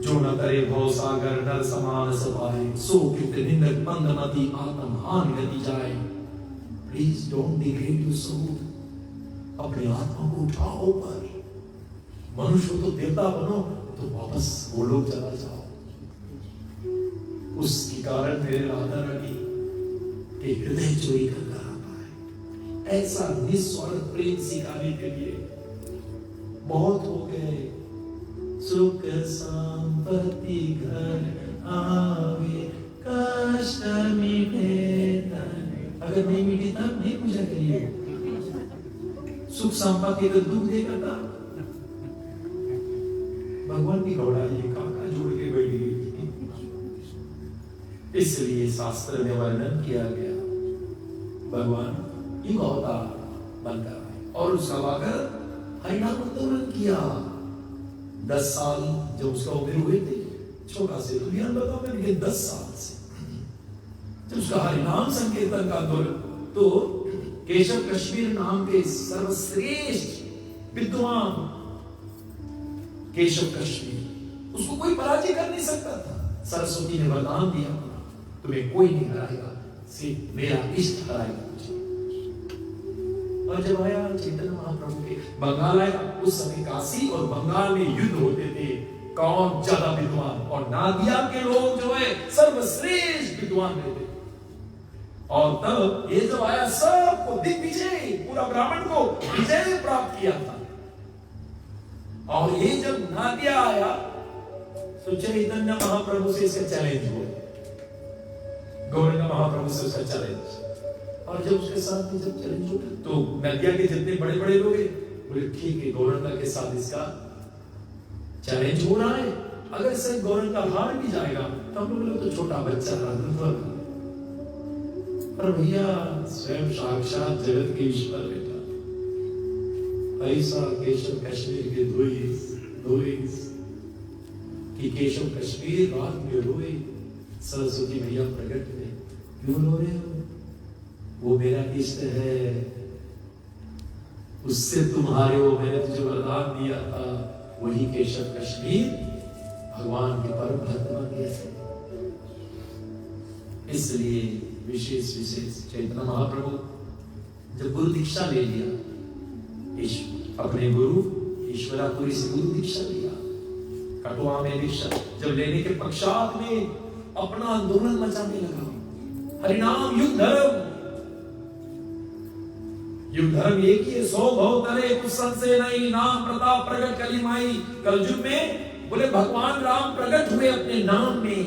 जो न करे भव सागर नर समान सपाए, सो कृत निंदक मंद मति आत्म हानि गति जाए। Please don't degrade your soul. अपने आत्मा को उठाओ पर। मनुष्य तो देवता बनो तो वापस वो लोग चला जाओ। उसके कारण मेरे राधा रानी के हृदय चोरी कर आता है। ऐसा निस्वार्थ प्रेम सिखाने के लिए बहुत हो गए। सुख संपत्ति घर आवे, कष्ट मिटे तन। अगर नहीं मिटी तब नहीं पूजा करिए। सुख संपत्ति तो दुख देगा था। भगवान की घोड़ा ये काका जोड़ के बैठ गई। इसलिए शास्त्र में वर्णन किया गया भगवान युग अवतार बनकर और उसका वाकर हरिनाम आंदोलन किया। 10 साल जब उसका उम्र हुए थे, छोटा से दुनिया में बताओ मैं, लेकिन 10 साल से जब उसका हरिनाम संकीर्तन का आंदोलन, तो केशव कश्मीर नाम के सर्वश्रेष्ठ विद्वान केशव कश्मीर, उसको कोई पराजय कर नहीं सकता था। सरस्वती ने वरदान दिया, तुम्हें कोई नहीं हराएगा, सिर्फ मेरा इष्ट हराएगा मुझे। और जब आया चैतन्य महाप्रभु के बंगाल आया, उस समय काशी और बंगाल में युद्ध होते थे, कौन ज्यादा विद्वान, और नादिया के लोग जो है सर्वश्रेष्ठ विद्वान रहते। और तब ये जब आया, सबको दिग्विजय, पूरा ब्राह्मण को विजय प्राप्त किया था। और ये जब नादिया आया तो चैतन्य महाप्रभु से इसका चैलेंज हुआ, गौरंग महाप्रभु से उसका चैलेंज। और जब उसके साथ में जब चैलेंज हुआ तो नदिया के जितने बड़े बड़े लोग हैं बोले ठीक है, गौरंग के साथ इसका चैलेंज हो रहा है, अगर से गौरंग हार भी जाएगा तो हम लोग तो छोटा बच्चा रहा, पर भैया स्वयं साक्षात जगत के ईश्वर बेटा। ऐसा केशव कश्मीर के रोए कि केशव कश्मीर रात में रोए, सरस्वती भैया प्रकट हुए, क्यों रो रहे हो? वो मेरा इष्ट है, उससे तुम हारे हो, मैंने तुझे वरदान दिया था। वही केशव कश्मीर भगवान के परम भक्त बन गए थे। इसलिए विशेष चैतन्य महाप्रभु जब गुरु दीक्षा ले लिया, अपने गुरु ईश्वरापुरी से गुरु दीक्षा लिया, कटवा में दीक्षा जब लेने के पश्चात में अपना आंदोलन मचाने लगा। हरिनाम युग धर्म, युग धर्म एक ही है, 100 भव तरे कुछ संशय नहीं, नाम प्रताप प्रगट कली माई। कलयुग में बोले भगवान राम प्रकट हुए अपने नाम में।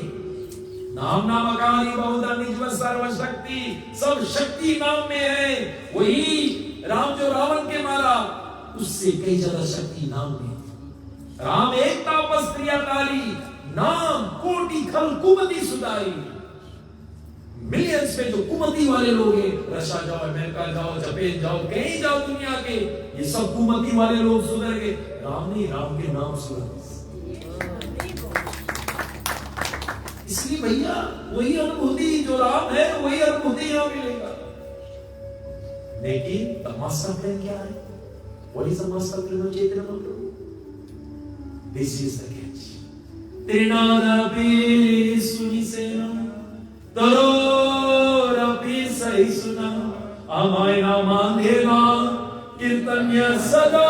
नाम नामकारी बहुधा निज सर्वशक्ति, सब शक्ति नाम में है। वही राम जो रावण के मारा, उससे कई ज्यादा शक्ति नाम में। राम एक तापस क्रियाकारी, नाम कोटि खल कुमति सुधाई। मिलियंस में जो कुमति वाले लोग हैं, रशिया जाओ, अमेरिका जाओ, जापान जाओ, कहीं जाओ दुनिया के, ये सब कुमति वाले लोग सुधर गए। राम नहीं, राम के नाम सुधर। इसलिए भैया वही अनुभूति जो राम है, वही अनुभूति यहां मिलेगा। लेकिन तमाशा प्रेम क्या है? वही तमाशा प्रेम Chaitanya Mahaprabhu. This is the catch. त्रिनादपि सुनिसेना तरोरपि सही सुना, अमाय नामांगेना कीर्तन्य सदा।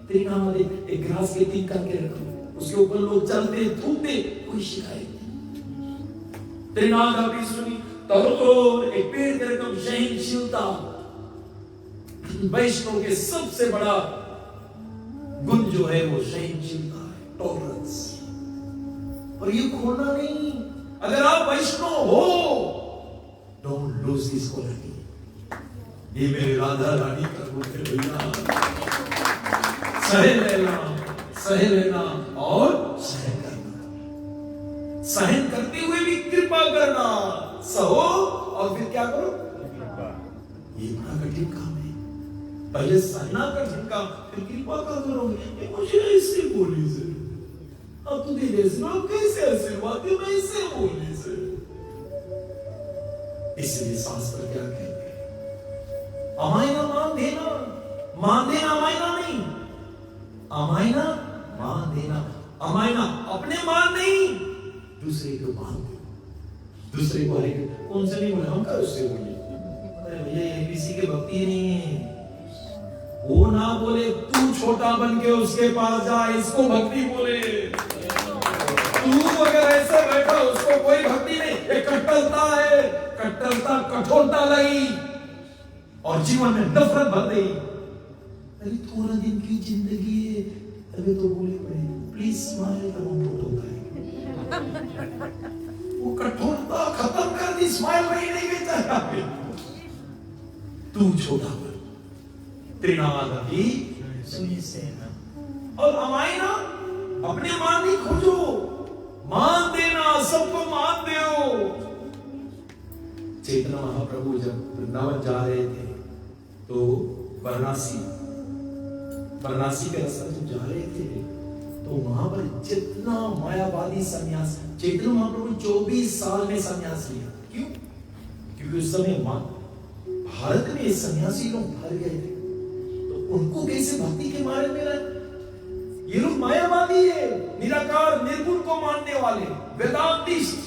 त्रिनाद एक ग्रास के 3 करके रखो, उसके ऊपर लोग चलते थूकते, कोई शिकायत नहीं। त्रिनादपि सुनी तरोर, एक पेड़ के रकम सहनशीलता। वैष्णव के सबसे बड़ा गुण जो है वो सहनशीलता है, टॉलरेंस। और ये खोना नहीं, अगर आप वैष्णव हो, डोंट लूज दिस क्वालिटी। ये मेरे राधा रानी का गुण है भैया। सह लेना और सहन करना, सहन करते हुए भी कृपा करना, सहो और फिर क्या करो। ये बड़ा कठिन काम है। पहले सहना कठिन काम, फिर कृपा का करोगे। ये मुझे ऐसे बोली से, अब तू दे कैसे आशीर्वाद दे, मैं इससे बोली से। इसलिए शास्त्र क्या कहते हैं, अमायना मान देना, मान देना अमायना नहीं, अमायना मान देना। अमायना अपने मान नहीं, दूसरे को मान दो। दूसरे को हरे कौन से नहीं बोले, हम क्या उससे बोले, अरे भैया किसी के भक्ति नहीं है। वो ना बोले तू छोटा बन के उसके पास जा, इसको भक्ति बोले। तू अगर ऐसे बैठा उसको कोई भक्ति नहीं, ये कट्टरता है। कट्टरता कठोरता लगी और जीवन में नफरत भर गई। अरे थोड़ा दिन की जिंदगी है, अरे तो बोले पड़े प्लीज स्माइल, तब हम होता है। वो कठोरता खत्म कर दी, स्माइल नहीं बेचा। तू छोटा बन, त्रिनादि सुनिसेना। और अमायना अपने मान नहीं खोजो, मान देना, सबको मान दो। चैतन्य महाप्रभु जब वृंदावन जा रहे थे तो वाराणसी के रास्ते जब जा रहे थे तो वहां पर जितना मायावादी सन्यास, चैतन्य महाप्रभु 24 साल में सन्यास लिया। क्यों? क्योंकि उस समय भारत में सन्यासी लोग भर गए थे, तो उनको कैसे भक्ति के मार्ग में रहे। ये लोग मायावादी है, निराकार निर्गुण को मानने वाले वेदांतिस्ट।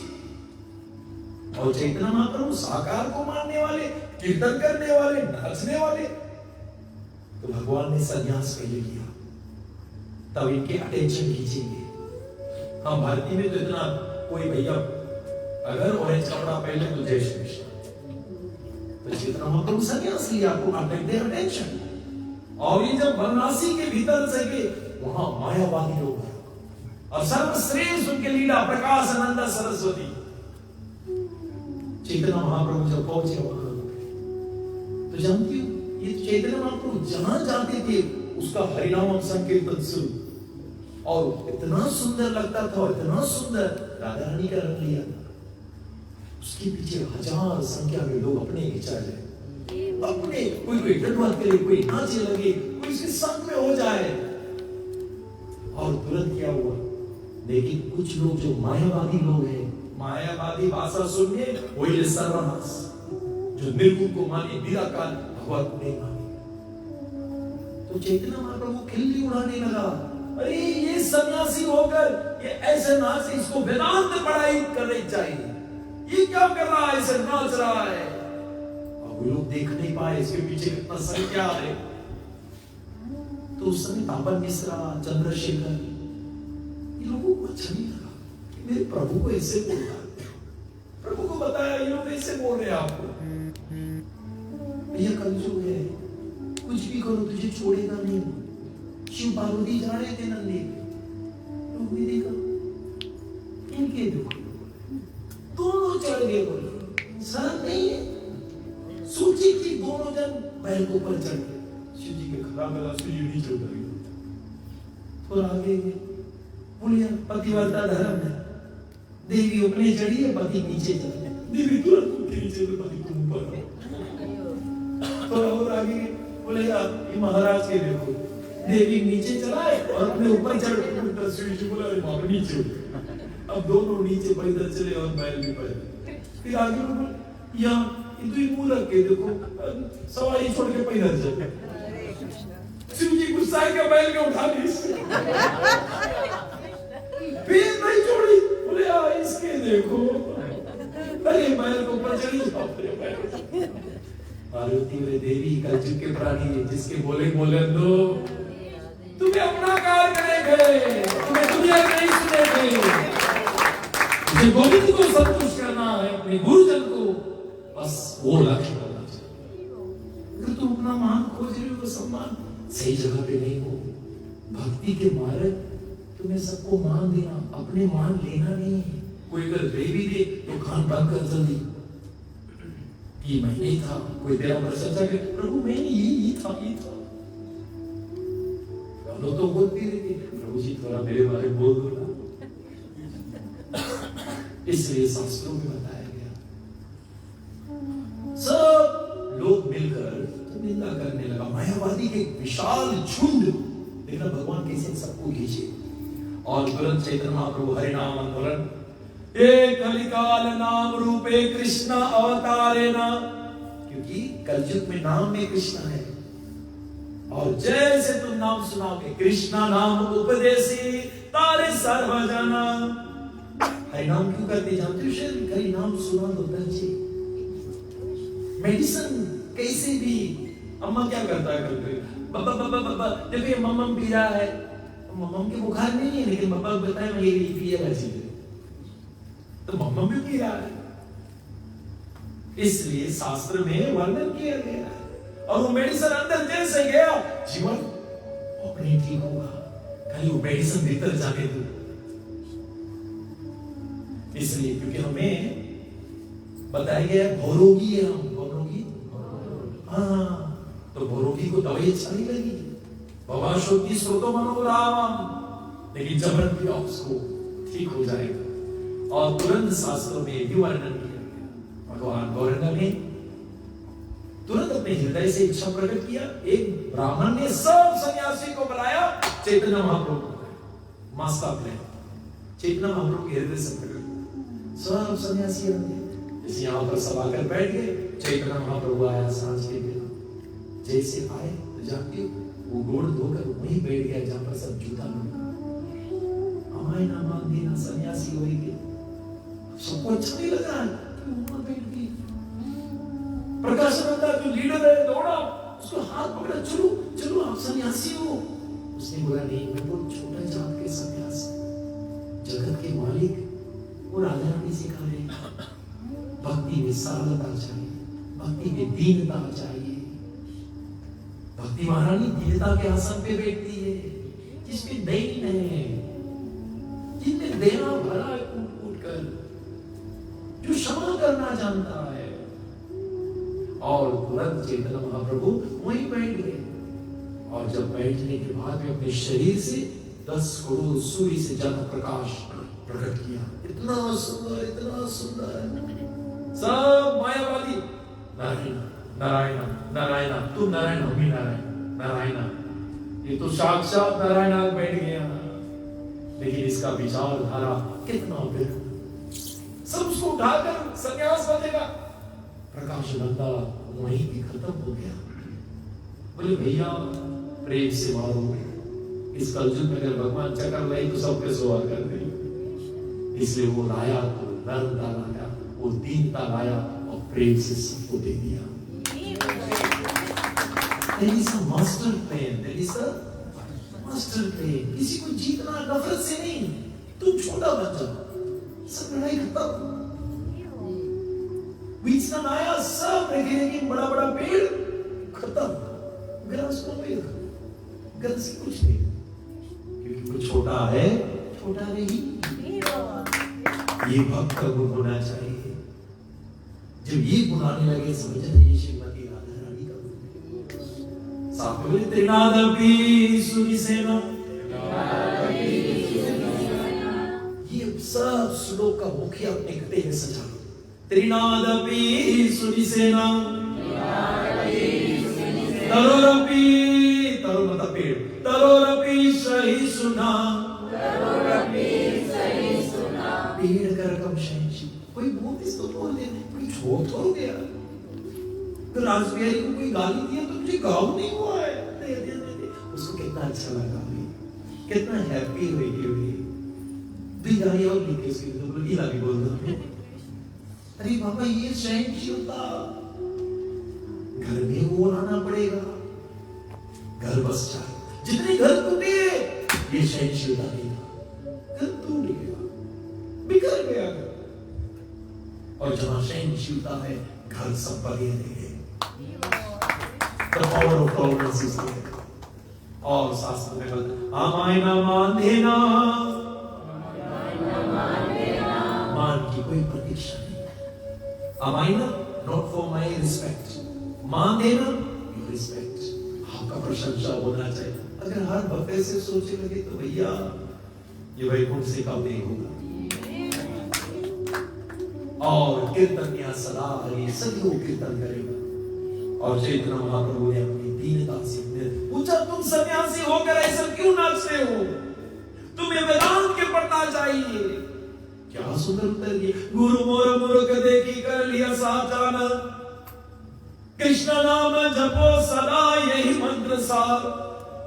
और चैतन्य महाप्रभु साकार को मानने वाले, कीर्तन करने वाले, नाचने वाले। तो भगवान ने संन्यास पहले लिया, तब इनके अटेंशन खींचेंगे। हम भारतीय में तो इतना कोई भैया अगर ऑरेंज कपड़ा पहले तो जय श्री कृष्ण, तो चैतन्य महाप्रभु संन्यास लिया, आपको अटेंशन। और ये जब वाराणसी के भीतर से गए, वहां मायावादी लोग हैं और सर्वश्रेष्ठ उनके लीला प्रकाश आनंद सरस्वती। चैतन्य महाप्रभु जब पहुंचे वहां, तो जानती हो ये चैतन्य महाप्रभु जहां जाते थे उसका हरिनाम संकीर्तन शुरू, और इतना सुंदर लगता था, और इतना सुंदर राधा रानी का रंग लिया था। उसके पीछे हजार संख्या में लोग अपने इच्छा जाए, अपने कोई डंडवत करे, कोई नाचे लगे, कोई इसके संग में हो जाए। और तुरंत क्या हुआ, लेकिन कुछ लोग जो मायावादी लोग हैं, मायावादी भाषा सुनिए, वही सर्वनाश। जो निर्गुण को माने, निराकार भगवान को नहीं माने। तो चैतन्य महाप्रभु खिल्ली उड़ाने लगा, अरे ये सन्यासी होकर ये ऐसे नाच, इसको वेदांत पढ़ाई करनी चाहिए, ये क्या कर रहा है, ऐसे नाच रहा है। और वो लोग देख नहीं पाए इसके पीछे कितना संख्या है। तो उस समय तापन मिश्रा, चंद्रशेखर, ये लोगों को अच्छा नहीं लगा कि मेरे प्रभु को ऐसे बोल रहा है। प्रभु को बताया ये लोग ऐसे बोल रहे हैं आपको, भैया कलयुग है, कुछ भी करो तुझे छोड़ेगा नहीं। शिव पार्वती जा रहे थे नंदी, लोग भी देखा, इनके देखो दोनों चढ़ गए, बोले शर्म नहीं है। सूची की दोनों जन बैल को ऊपर चढ़ गए, शिव जी के खड़ा गला शिव जी नीचे उतर गए। थोड़ा आगे गए, बोलिए पतिव्रता धर्म है, देवी ऊपर चढ़ी है, पति नीचे चढ़े, देवी तुरंत उनके नीचे तो पति को ऊपर। थोड़ा और आगे बोले ये महाराज के देखो, देवी नीचे चला है और अपने ऊपर चढ़ के शिव जी बोला वहां नीचे। अब दोनों नीचे पैदल चले और बैल भी पैदल। फिर आगे बोले यहाँ इतनी मुंह रख के देखो, सवारी छोड़ के पैदल चले। शिव जी गुस्सा के बैल के उठा ली, फिर नहीं छोड़ी, बोले इसके देखो, अरे बैल को ऊपर चढ़ी जाओ। पार्वती बोले देवी कलयुग के प्राणी, जिसके बोले बोले दो, तुम्हें अपना कार्य करेंगे, तुम्हें दुनिया नहीं सुनेंगे। मुझे गोविंद को संतुष्ट करना है, अपने गुरुजन को, बस वो लक्ष्य करना चाहिए। अगर तुम अपना मान खोज रहे हो, सम्मान सही जगह पे नहीं हो। भक्ति के मार्ग तुम्हें सबको मान देना, अपने मान लेना नहीं। कोई अगर दे भी दे तो कान बंद कर जल्दी, ये मैं नहीं था। कोई तेरा प्रशंसा करे, प्रभु मैं ये था। लोग तो बोलते रहते, प्रभु जी थोड़ा मेरे बारे में बोल दो ना। इसलिए शास्त्रों में बताया गया तो निंदा करने लगा। मायावादी के विशाल झुंड, देखना भगवान कैसे सबको खींचे। और तुरंत चैतन्य महाप्रभु हरि नाम आंदोलन, एक कलिकाल नाम रूपे कृष्ण अवतारे ना, क्योंकि कलयुग में नाम में कृष्ण है। और जैसे तुम नाम सुनाओगे, कृष्णा नाम उपदेशी तारे सर्वजना। हरि नाम क्यों करते जानते हो? शायद हरि नाम सुना दो बच्चे। मेडिसिन कैसे भी, अम्मा क्या करता है कभी बाबा बाबा बाबा जब ये मम्मम पी रहा है, मम्मम के बुखार नहीं है लेकिन बाबा बताए मैं ये पिएगा चीज, तो मम्मम भी पी रहा है। इसलिए शास्त्र में वर्णन किया गया है। और वो मेडिसिन अंदर जैसे गया, जीवन अपने ठीक होगा, खाली वो मेडिसिन भीतर जाने दो। इसलिए क्योंकि हमें बताया गया भोरोगी है, हम भोरोगी, हाँ, तो भोरोगी को दवाई अच्छा नहीं लगी, भगवान शोधी स्रोतो मनोराम, लेकिन जबरन पिया उसको ठीक हो जाएगा। और तुरंत शास्त्रों में भी वर्णन किया गया। भगवान गौरंग ने तुरंत अपने हृदय से इच्छा प्रकट किया। एक ब्राह्मण ने सब सन्यासी को बुलाया, चैतन्य महाप्रभु मास्टर प्लान चैतन्य महाप्रभु के हृदय से प्रकट, सब सन्यासी जैसे यहाँ पर सब आकर बैठ गए। चैतन्य महाप्रभु आया सांझ के दिन, जैसे आए तो जाके वो गोड़ धोकर वहीं बैठ गया जहां पर सब जूता लगा। हमारे ना मान देना सन्यासी हो गए, सबको अच्छा नहीं लग रहा है तो वहां बैठ गई। प्रकाशानंद जो लीडर है दौड़ा, उसको हाथ पकड़ा, चलो चलो आप सन्यासी हो। उसने बोला नहीं, मैं तो छोटा जात के सन्यासी, जगत के मालिक वो राजा रानी सिखा रहे हैं। भक्ति में सरलता चाहिए, भक्ति में दीनता चाहिए। भक्ति महारानी दीनता के आसन पे बैठती है, जिसमें दयन है, जिनमें दया भरा है कूट कूट कर, जो क्षमा करना जानता है। और तुरंत चैतन्य महाप्रभु वहीं बैठ गए। और जब बैठने के बाद में अपने शरीर से 10 करोड़ सूर्य से ज्यादा प्रकाश प्रकट किया। इतना सुंदर, इतना सुंदर। सब मायावादी नारायण नारायण नारायण, तू नारायण, हम भी नारायण नारायण, ये तो साक्षात नारायण बैठ गया। लेकिन इसका विचारधारा कितना उग्र, सब उसको उठाकर संन्यास बनेगा। प्रकाश नंदा वहीं भी खत्म हो गया। बोले भैया प्रेम से मारो, इस कलयुग में अगर भगवान चक्कर लाई तो सबके सोआ कर दे। इसलिए वो लाया तो नर्मदा लाया, वो दीनता लाया और प्रेम से सबको दे दिया। There is a master plan, there is a master plan। किसी को जीतना नफरत से नहीं, तुम छोटा बन जाओ, सब लड़ाई खत्म। बीच में आया, सब रखे लेकिन बड़ा बड़ा पेड़ खत्म, ग्रास को पेड़ ग्रास कुछ नहीं, क्योंकि वो छोटा है, छोटा नहीं। ये भक्त का गुण होना चाहिए। जब ये गुण आने लगे समझना ये श्रीमती राधा रानी का गुण। साथ में त्रिनादपि सुनिसेना, ये सब श्लोक का मुखिया अपने गले में सजा। त्रिनादपि सुनिसेना, तरोरपि, तरो मतलब पेड़, तरोरपि सहिष्णुना, पेड़ का रकम सहिष्णु। कोई बहुत इसको बोल दे, कोई छोड़ हो गया। तो राजबिहारी को कोई गाली दिया तो मुझे गाँव नहीं हुआ है, दे दे दे दे। उसको कितना अच्छा लगा, कितना हैप्पी हुई। दो गाली और लिखी उसकी, तो बोल इला भी बोल दो। अरे बाबा ये सहनशीलता, घर में वो लाना पड़ेगा, घर बस जाए। जितने घर टूटे ये सहनशीलता नहीं था, घर टूट गया, बिखर गया घर। और जहां सहनशीलता है घर सब बगे रहेंगे। The power of tolerance is there। और शास्त्र में बोलता आमाय ना मान देना, मान की कोई प्रतीक्षा नहीं। अमाइना नॉट फॉर माई रिस्पेक्ट, मान देना योर रिस्पेक्ट, आपका प्रशंसा होना चाहिए। अगर हर भक्त ऐसे सोचे लगे तो भैया ये वैकुंठ से कम नहीं होगा। और कीर्तन यहाँ सदा हरि, सदियों कीर्तन करेगा। और चैतन्य महाप्रभु ने अपनी दीनता से पूछा, तुम सन्यासी होकर ऐसा क्यों नाचते हो? तुम्हें वेदांत के पढ़ना चाहिए। क्या सुंदर उत्तर दिए, गुरु मोर मूर्ख देखी कर लिया साचान, कृष्ण नाम जपो सदा यही मंत्र सार।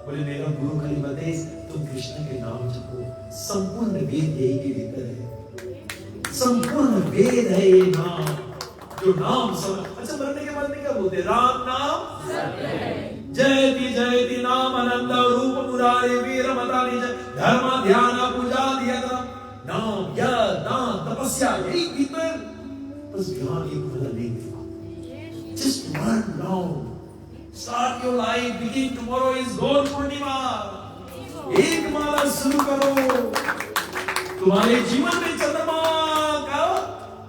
बोले मेरा गुरु कलिबदेश, तुम कृष्ण के नाम जपो, संपूर्ण वेद यही के भीतर है, संपूर्ण वेद है ये नाम, जो नाम सब। अच्छा, मरने के बाद में क्या बोलते? राम नाम जयति जयति नाम आनंद रूप मुरारी वीर मदानी धर्म ध्यान पूजा दिया नाम यज्ञ दान तपस्या यही भीतर। बस ध्यान एक भला नहीं देगा, just one now, start your life, begin tomorrow is Gaur Purnima, एक माला शुरू करो, तुम्हारे जीवन में चंद्रमा का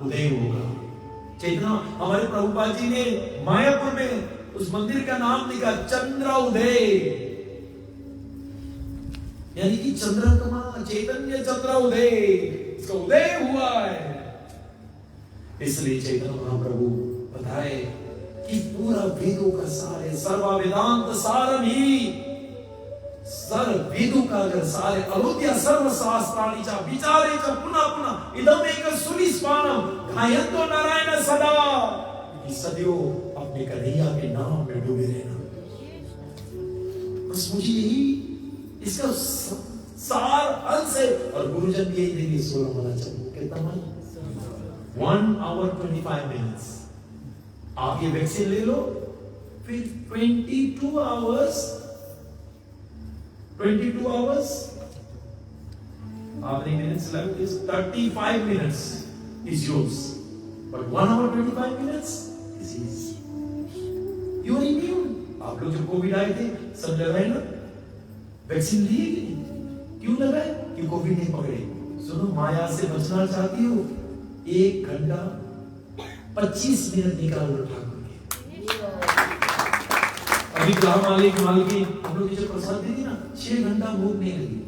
उदय होगा। चैतन्य हमारे प्रभुपाद जी ने मायापुर में उस मंदिर का नाम लिखा चंद्र उदय, यानी कि चंद्रमा, चैतन्य चंद्र उदय, इसका उदय हुआ है। इसलिए चैतन्य महाप्रभु बताए कि पूरा वेदों का सार है, सर्व वेदांत सारम ही, सर्व वेदों का अगर सारे अलोध्या सर्व शास्त्राणि च विचारे च पुनः पुनः इदम एक सुनिस्पानम गायन्तो नारायण सदा, सदैव अपने कन्हैया के नाम में डूबे रहना। बस मुझे यही इसका सार अंश है। और गुरुजन भी यही देंगे 16 माला चलो, कितना माला? 1 hour 25 minutes। आप ये वैक्सीन ले लो, फिर 22 hours आपने minutes left is 35 minutes is yours, but 1 hour 25 minutes is his। You are immune। आप लोग जो कोविड आए थे सब लगाए ना, वैक्सीन लिए कि नहीं? क्यों लगाए? कि कोविड नहीं पकड़े। सुनो, माया से बचना चाहती हो, 1 घंटा 25 मिनट निकाल लो ठाकुर के। अभी कहा मालिक मालिकी हम लोग जो प्रसाद दी थी ना, 6 घंटा भूख नहीं लगी।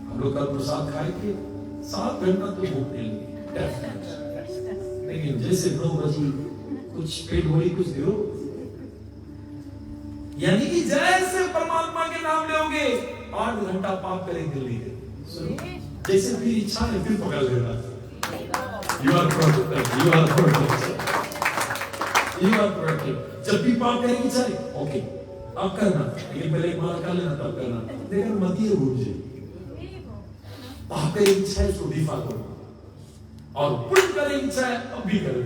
हम लोग कल प्रसाद खाए थे, 7 घंटा तो भूख नहीं लगी। लेकिन जैसे 9 बजे कुछ पेट भरी कुछ दो, यानी कि जैसे परमात्मा के नाम लोगे 8 घंटा पाप करेंगे लेंगे। जैसे फिर इच्छा है फिर पकड़ लेना। You are protected, you are protected, you are protected। जब भी पाप करेंगे चले, ओके अब करना, लेकिन पहले एक माला कर लेना तब करना। देखो मत ही भूल जाए, पाप करेंगे इच्छा है उसको डिफा करो, और पुण्य करेंगे इच्छा है अब भी करो,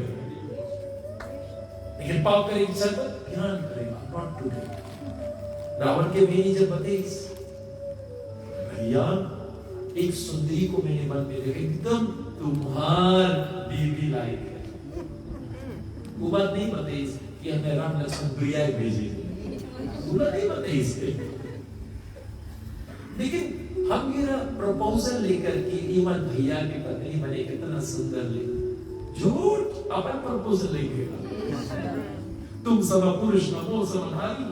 लेकिन पाप करेंगे इच्छा तो ध्यान करेगा, नॉट टुडे। रावण के मैनेजर बतेस, भैया एक सुंदरी को मैंने मन में देखा, एकदम तुम्हार बीबी लायक है। वो बात नहीं बताई कि हमें राम लक्ष्मण दुनिया भेजे, वो बात नहीं बताई इसके। लेकिन हम मेरा प्रपोजल लेकर के ईमान भैया की पत्नी बने, कितना सुंदर ले, झूठ अपन प्रपोजल लेके तुम सम पुरुष नमो सम नारी,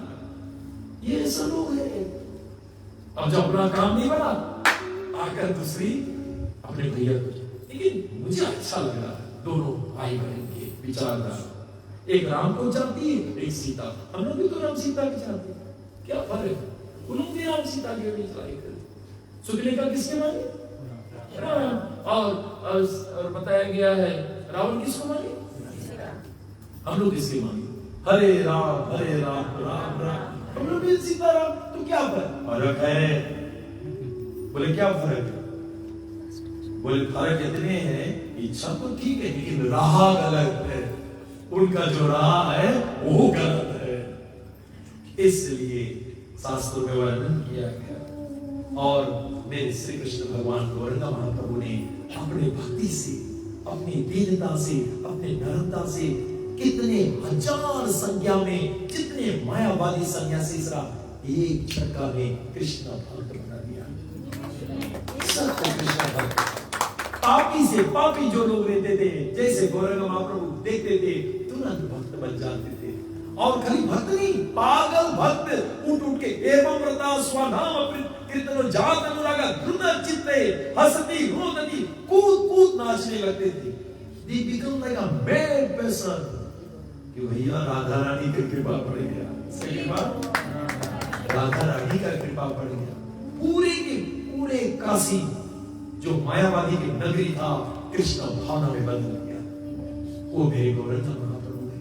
ये ऐसा लोग है। अब जब अपना काम नहीं बना, आकर दूसरी अपने भैया को। लेकिन मुझे अच्छा लग रहा है दोनों भाई बहन के विचारधारा, एक राम को चाहती है, एक सीता। हम लोग भी तो राम सीता की चाहते हैं, क्या फर्क है? उन लोग भी राम सीता के बीच लड़ाई करे। सुखने का किसके माने? राम। और बताया गया है रावण किसको माने? हम लोग किसके माने? हरे राम राम राम। हम लोग भी सीता राम। तो क्या फर्क है? बोले क्या फर्क है? बोले फर्क इतने हैं, इच्छा तो ठीक है लेकिन राह गलत है, उनका जो राह है वो गलत है। इसलिए शास्त्रों में वर्णन किया गया। और मेरे श्री कृष्ण भगवान गौरंग महाप्रभु ने अपने भक्ति से, अपनी दीनता से, अपने नम्रता से कितने हजार संख्या में, जितने मायावादी सन्यासी एक झटका में कृष्ण भक्त बना दिया। सत्य कृष्ण भक्त। पापी से पापी जो लोग रहते थे, जैसे गौरंग महाप्रभु देखते थे तुरंत भक्त बन जाते थे। और खाली भक्त नहीं, पागल भक्त उठ उठ के एवं व्रता स्वनाम कीर्तन जात अनुराग द्रुत चित्ते हसती रोदती कूद कूद नाचने लगते थे। They become like a mad person। कि भैया राधा रानी की कृपा पड़ गया। सही बात, राधा रानी का कृपा पड़ गया। पूरे के पूरे काशी जो मायावादी की नगरी था कृष्ण भावना में बदल गया। वो मेरे गोरखनाथ महाप्रभु है।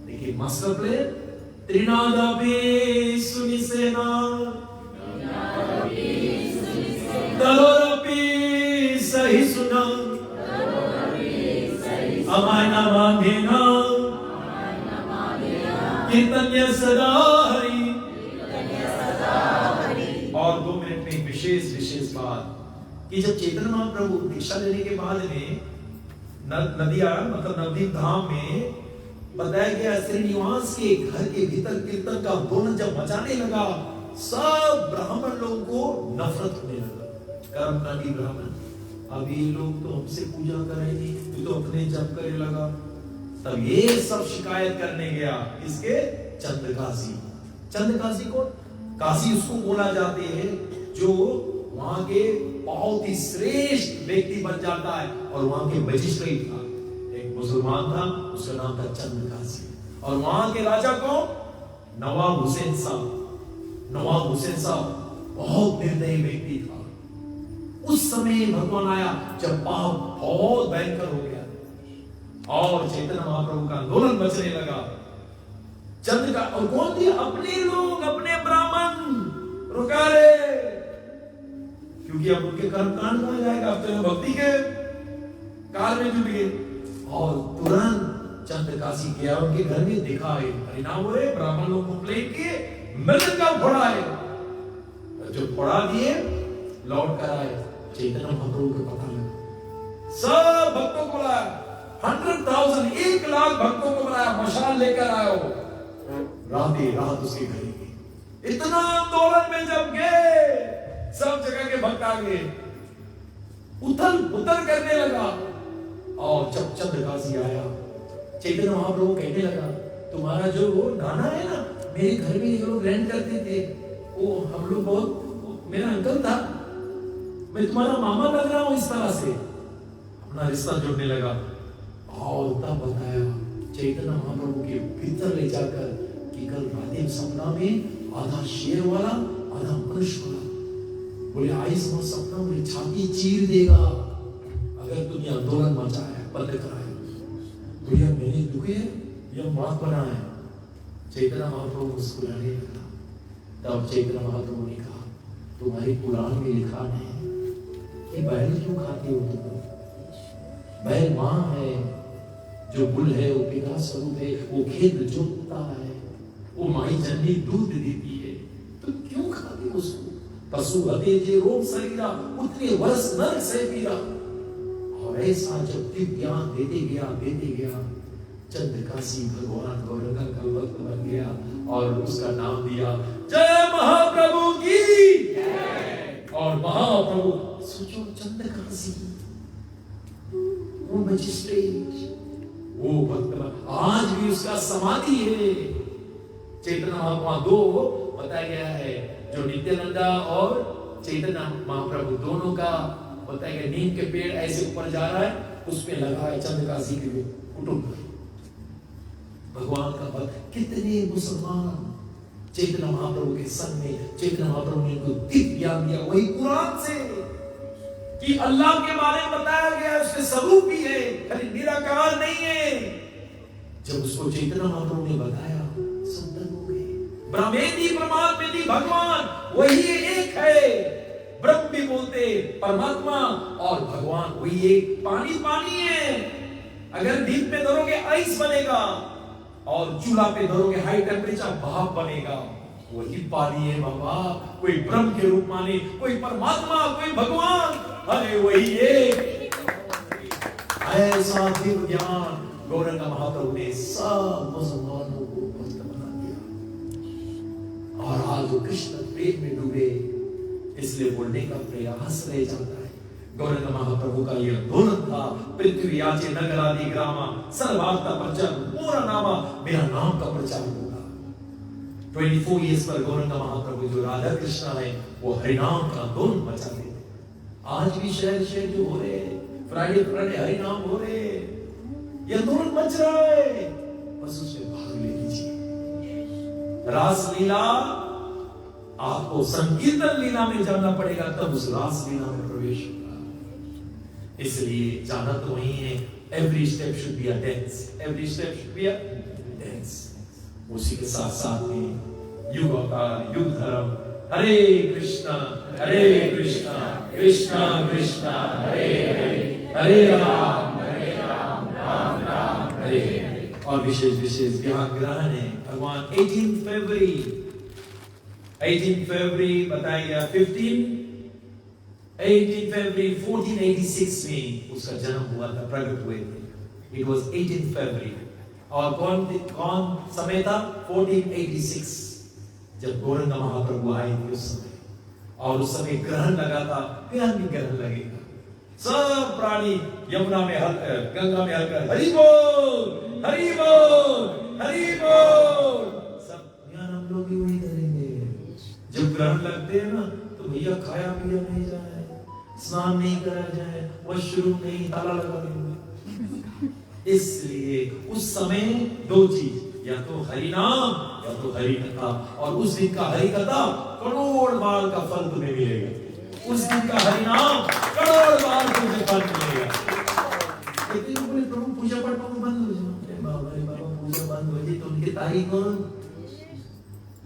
देखिए मास्टर प्लेयर त्रिनादापि सुनिसेना दलोरपि सही सुना अमायना माधेना कीर्तन्य सदा हरि। और 2 मिनट में विशेष बात कि जब चैतन्य महाप्रभु दीक्षा लेने के बाद में नदिया मतलब नवदीप धाम में बताया गया श्रीनिवास के घर के भीतर कीर्तन का दोलन जब मचाने लगा सब ब्राह्मण लोगों को नफरत होने लगा। कर्मकांडी ब्राह्मण, अब ये लोग तो हमसे पूजा करेंगे, तू तो अपने जप करे लगा। तब ये सब शिकायत करने गया इसके चंद्रकाशी को। काशी उसको बोला जाते हैं जो वहां के बहुत ही श्रेष्ठ व्यक्ति बन जाता है। और वहां के मजिस्ट्रेट था, एक मुसलमान था, उसका नाम था चंद्रकाशी। और वहां के राजा को नवाब हुसैन साहब बहुत निर्दयी व्यक्ति था। उस समय भगवान आया जब पाप बहुत भयंकर हो गया और चैतन्य महाप्रभु का आंदोलन बचने लगा। चंद्र और कौन थे? अपने लोग, अपने ब्राह्मण रुका रहे, क्योंकि अब उनके कर्म कांड कहा जाएगा। अब तो भक्ति के काल में जुट गए और तुरंत चंद्रकाशी गया उनके घर में, देखा है हरिनाम हो रहे, ब्राह्मण लोग कंप्लेंट किए, मृदंग का फोड़ा है। जो फोड़ा दिए लौट कर आए, चैतन्य महाप्रभु को पता लगा, सब भक्तों को बुलाया, 100,000 1 लाख भक्तों को बुलाया, मशाल लेकर आयो। रात उसके घर गए। इतना आंदोलन में जब गए सब जगह के भक्त आ गए, उथल पुथल करने लगा। और जब चंद्रकाशी आया चैतन्य महाप्रभु कहने लगा, तुम्हारा जो वो नाना है ना, मेरे घर में ये लोग रेंट करते थे, वो हम लोग बहुत, मेरा अंकल था, मैं तुम्हारा मामा लग रहा हूं। इस तरह से अपना रिश्ता जोड़ने लगा। और तब बताया चैतन्य महाप्रभु के भीतर ले जाकर कि कल राधे सपना में आधा शेर वाला आधा मनुष्य वाला, बोले आई समझ सपना मेरी छाती चीर देगा अगर तुम ये आंदोलन मचाया बंद कराए। तो यह मैंने दुखे यह मौत बना है। चैतन्य महाप्रभु मुस्कुराने लगा। तब चैतन्य महाप्रभु ने कहा, तुम्हारे पुराण में लिखा है कि बैल क्यों खाते हो तुम? बैल मां है, जो बुल है वो पिता स्वरूप है, वो खेत जोतता है, वो माई जननी दूध देती है, तुम क्यों खाते हो उसको? पशु हते जे रोग शरीरा, उतने वर्ष नरक से पीरा। और ऐसा जब दिव्य ज्ञान देते गया चंद्रकाशी भगवान गौरव का भक्त बन गया और उसका नाम दिया जय महाप्रभु की। और महाप्रभु सोचो, चंद्रकाशी वो मजिस्ट्रेट, वो भक्त आज भी उसका समाधि है। चैतन्य महाप्रभु 2 बताया गया है, जो नित्यानंदा और चैतन्य महाप्रभु दोनों का बताया गया, नीम के पेड़ ऐसे ऊपर जा रहा है, उस पे लगा है चंद्रकाशी के कुटुंब, भगवान का भक्त। कितने मुसलमान चैतन्य महाप्रभु के संग में, चैतन्य महाप्रभु ने उनको दिव्य ज्ञान दिया वही कुरान से कि अल्लाह के बारे में बताया गया, उसके स्वरूप भी है, खाली निराकार नहीं है। जब उसको चैतन्य महाप्रभु ने बताया, संतन हो गए। ब्रह्मेंद्री परमात्मेंद्री भगवान वही एक है। ब्रह्म भी बोलते परमात्मा और भगवान वही एक। पानी पानी है, अगर दीप में धरोगे आइस बनेगा और चूल्हा पे धरोगे हाई टेम्परेचर भाप बनेगा। वही पानी है बाबा। कोई ब्रह्म के रूप माने, कोई परमात्मा, कोई भगवान, अरे वही एक। ऐसा दिव्य ज्ञान गौरंग महाप्रभु ने सब मुसलमानों को भक्त बना दिया। और आज वो कृष्ण प्रेम में डूबे, इसलिए बोलने का प्रयास रह जाता है। गौरंग महाप्रभु का यह आंदोलन था, पृथ्वी याचे नगरादि ग्रामा सर्वार्था प्रचार पूरा नामा, मेरा नाम का प्रचार होगा। 24 ईयर्स पर गौरंग महाप्रभु जो राधा कृष्ण है वो हरिनाम का आंदोलन मचाते थे। आज भी शहर जो हो रहे, फ्राइडे हरिनाम हो रहे, ये आंदोलन मच रहा है। बस उसमें भाग ले लीजिए। रासलीला आपको संकीर्तन लीला में जाना पड़ेगा, तब उस रासलीला में प्रवेश होगा। इसलिए जाना तो वही है। Every step should be a dance, every step should be a dance. उसी के साथ साथ में युग अवतार, युग धर्म, हरे कृष्णा कृष्णा कृष्णा हरे हरे, हरे राम राम राम हरे हरे। और विशेष यहाँ ग्रहण है भगवान 18 फरवरी बताया गया 18 फरवरी 1486 में उसका जन्म हुआ था, प्रकट हुए थे। इट वॉज 18 फरवरी। और कौन समय था? 1486, जब गौरंग महाप्रभु आए थे उस समय। और उस समय ग्रहण लगा था, फिर भी ग्रहण लगेगा। सब प्राणी यमुना में गंगा में हलकर हरि बोल हरि बोल हरि बोल, सब यहाँ हम लोग भी वही करेंगे। जब ग्रहण लगते हैं ना, तो भैया खाया पिया नहीं जाए, स्नान नहीं करा जाए, वॉशरूम नहीं, ताला लगा देंगे। इसलिए उस समय दो चीज, या तो हरि नाम या तो हरि कथा। और उस दिन का हरि कथा करोड़ बार का फल तुम्हें मिलेगा। उस दिन का हरि नाम करोड़ बार तुम्हें फल मिलेगा। लेकिन बोले प्रभु पूजा पाठ बंद हो जाए, बाबा पूजा बंद हो जाए तो उनकी तारीख कौन?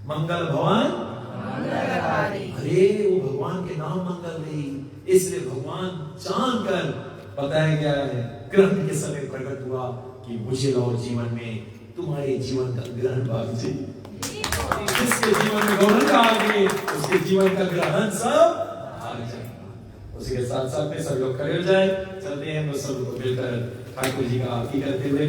मंगल भवन अरे वो भगवान के नाम मंगल नहीं, इसलिए भगवान जानकर बताया गया है, ग्रहण के समय प्रकट हुआ कि मुझे लो जीवन में, तुम्हारे जीवन का ग्रहण भाग जाए। जिसके जीवन में गौरंग आ गए, उसके जीवन का ग्रहण सब भाग जाएगा। उसी के साथ साथ में सब लोग खड़े हो जाए, चलते हैं हम सब लोग मिलकर ठाकुर जी का आरती करते हुए।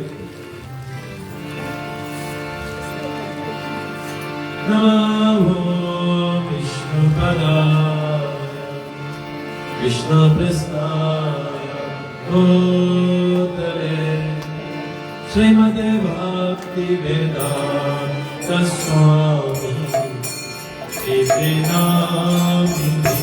नमो विष्णुपदाय कृष्णप्रस्थाय भूतले श्रीमते भक्ति वेदांत स्वामी इति नामिने।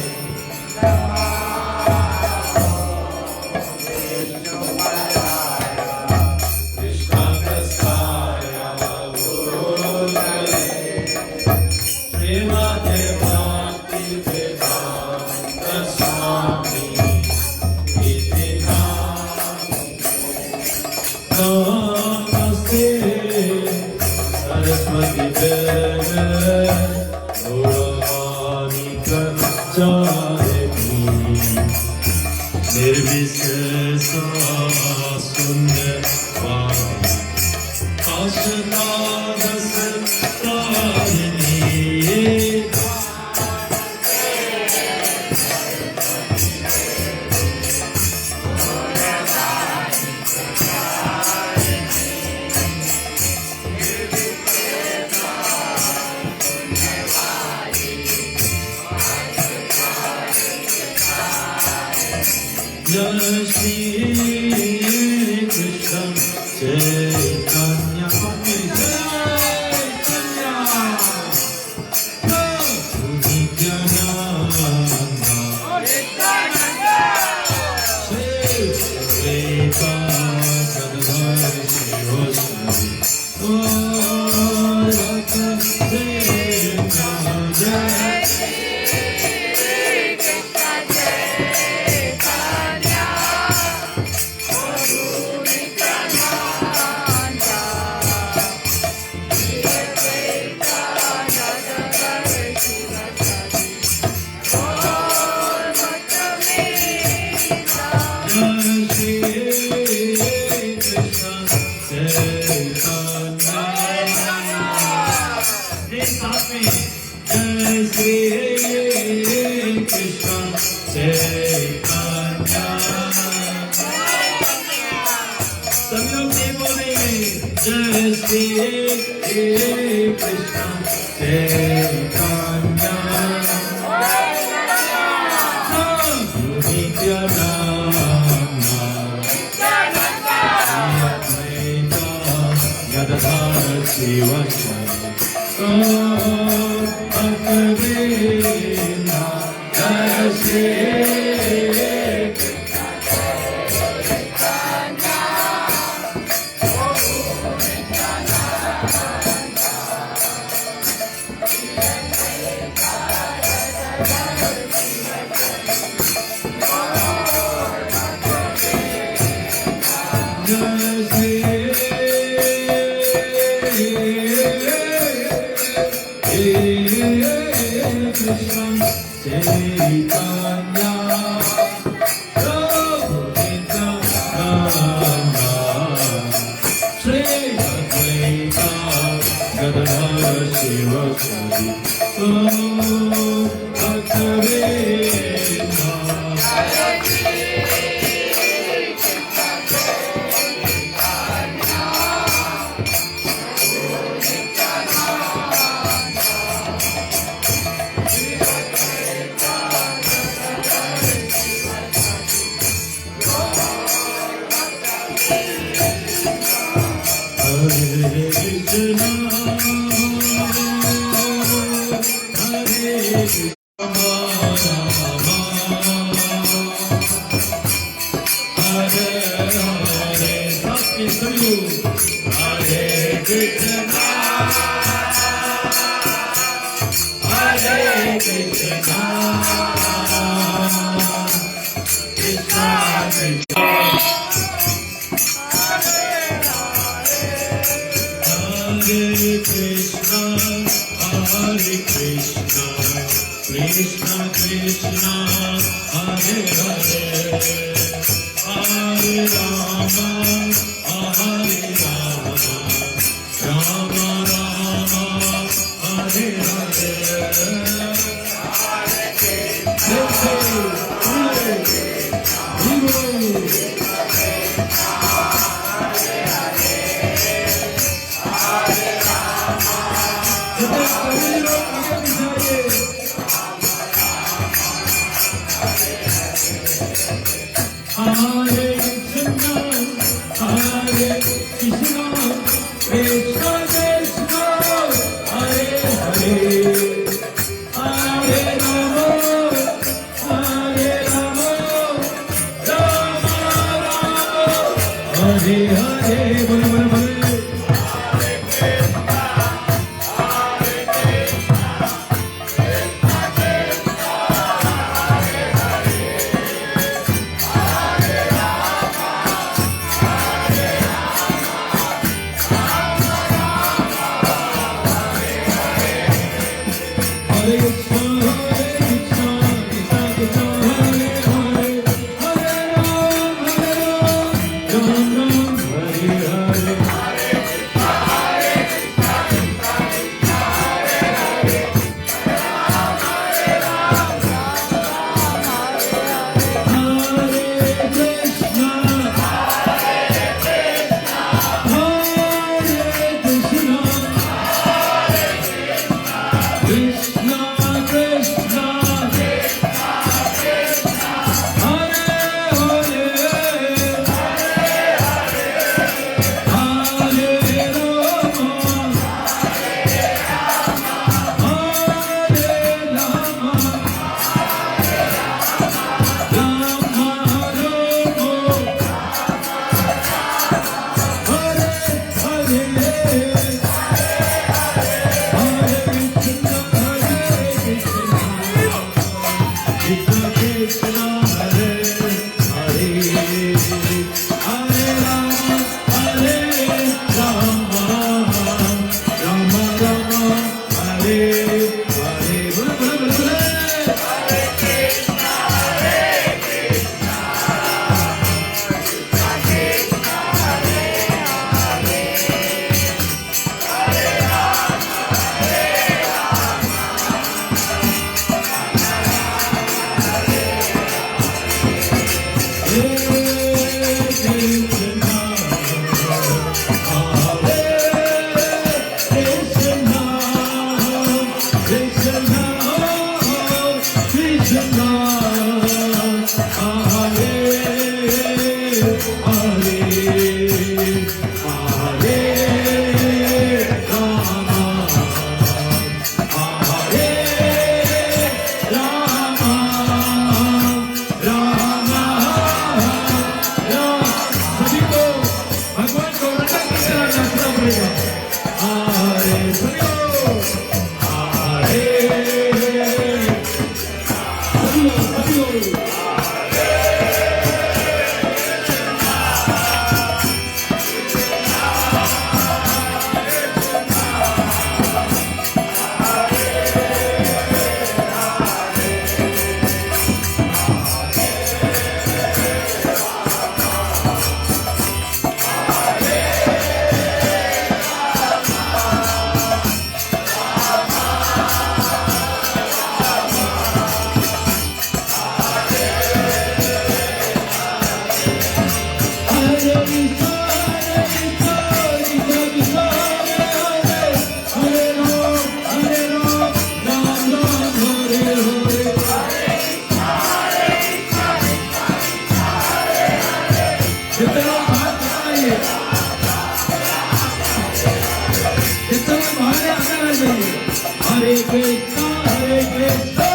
Hare Krishna, Hare Krishna,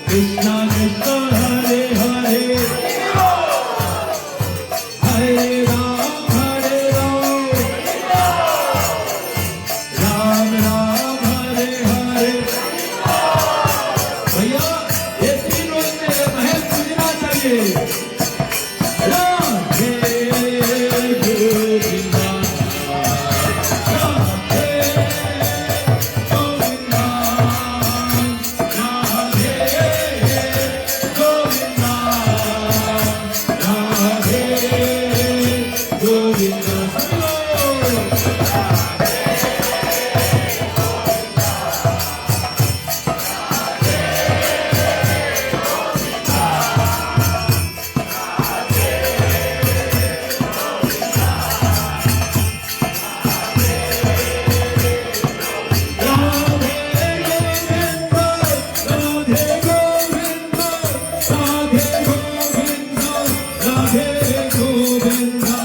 Krishna Krishna, Hare Hare, Hare Ram, Hare Ram, Ram Ram, Hare Hare. भैया ये तीन रोज में महल पूजना चाहिए। राधे गोविंदा, राधे गोविंदा, राधे गोविंदा, राधे गोविंदा।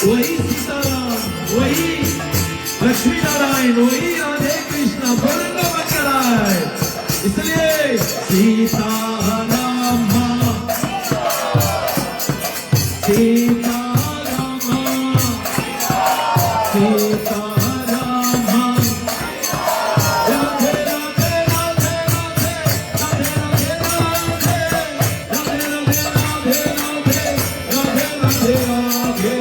वही सीताराम, वही लक्ष्मी नारायण, वही राधे कृष्णा बोलेंगे बन रहा है। इसलिए सीताराम, सीताराम, सीताराम, राधे राधे राधे राधे राधे राधे राधे राधे राधे राधे राधे राधे राधे।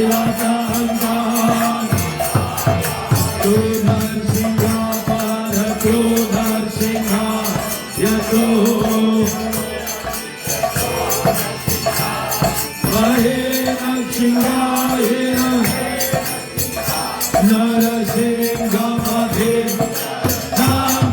तेरा अहंकार तू नरसिंहा पर तू नरसिंहा यतो हे नरसिंहा हे नरसिंहा हे नाम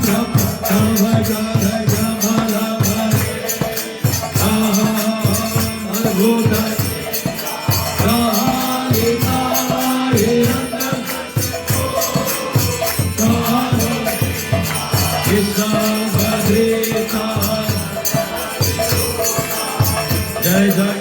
जय जय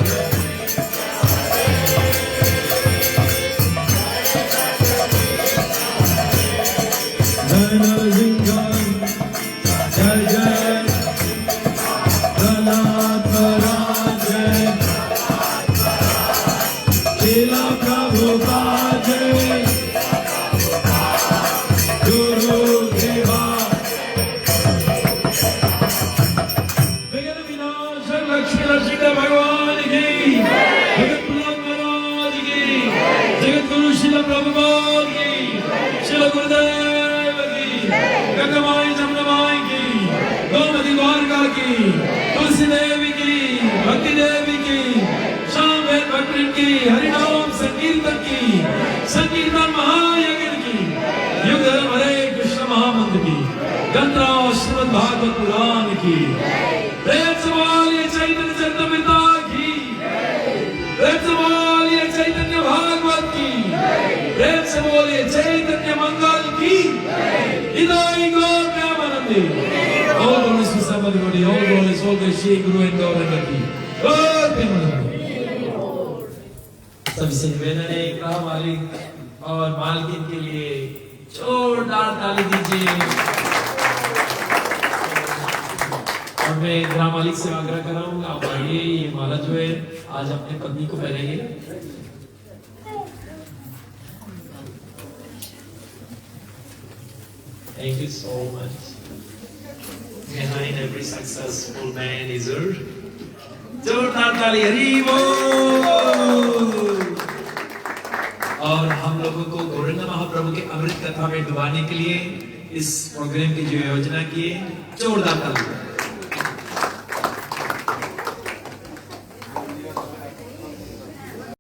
भगवान की, भगत प्रहलाद महाराज की, जगत गुरु श्रील प्रभुपाद की, श्रील गुरुदेव की, गंगामाई जमुनामाई की, गोमती द्वारका की, तुलसी देवी की, भक्ति देवी की, श्याम वेद भट्ट की, हरिनाम संकीर्तन की, संकीर्तन महायज्ञ की, युग धर्म हरे कृष्ण महामंत्र की, गंगा श्रीमद् भागवत पुराण की, चैतन्य चरितमृता की, बोलिए चैतन्य भागवत की, प्रेम से बोलिए चैतन्य मंगल की, इदाई गो Premanandi, all glories to somebody, all glories, all the Shri Guru and Gauranga की, गौर प्रेमानंदी। सभी से निवेदन है ग्राम मालिक और मालकिन के लिए जोरदार ताली दीजिए। और मैं ग्राम मालिक से आग्रह कर रहा हूँ आप आइए, ये माला जो है आज अपने पत्नी को पहनेंगे। Thank you so much. Behind every successful man is her जोरदार ताली, हरि बोल। और हम लोगों को गौरंग महाप्रभु के अमृत कथा में डुबाने के लिए इस प्रोग्राम की जो योजना की है, जोरदार ताली।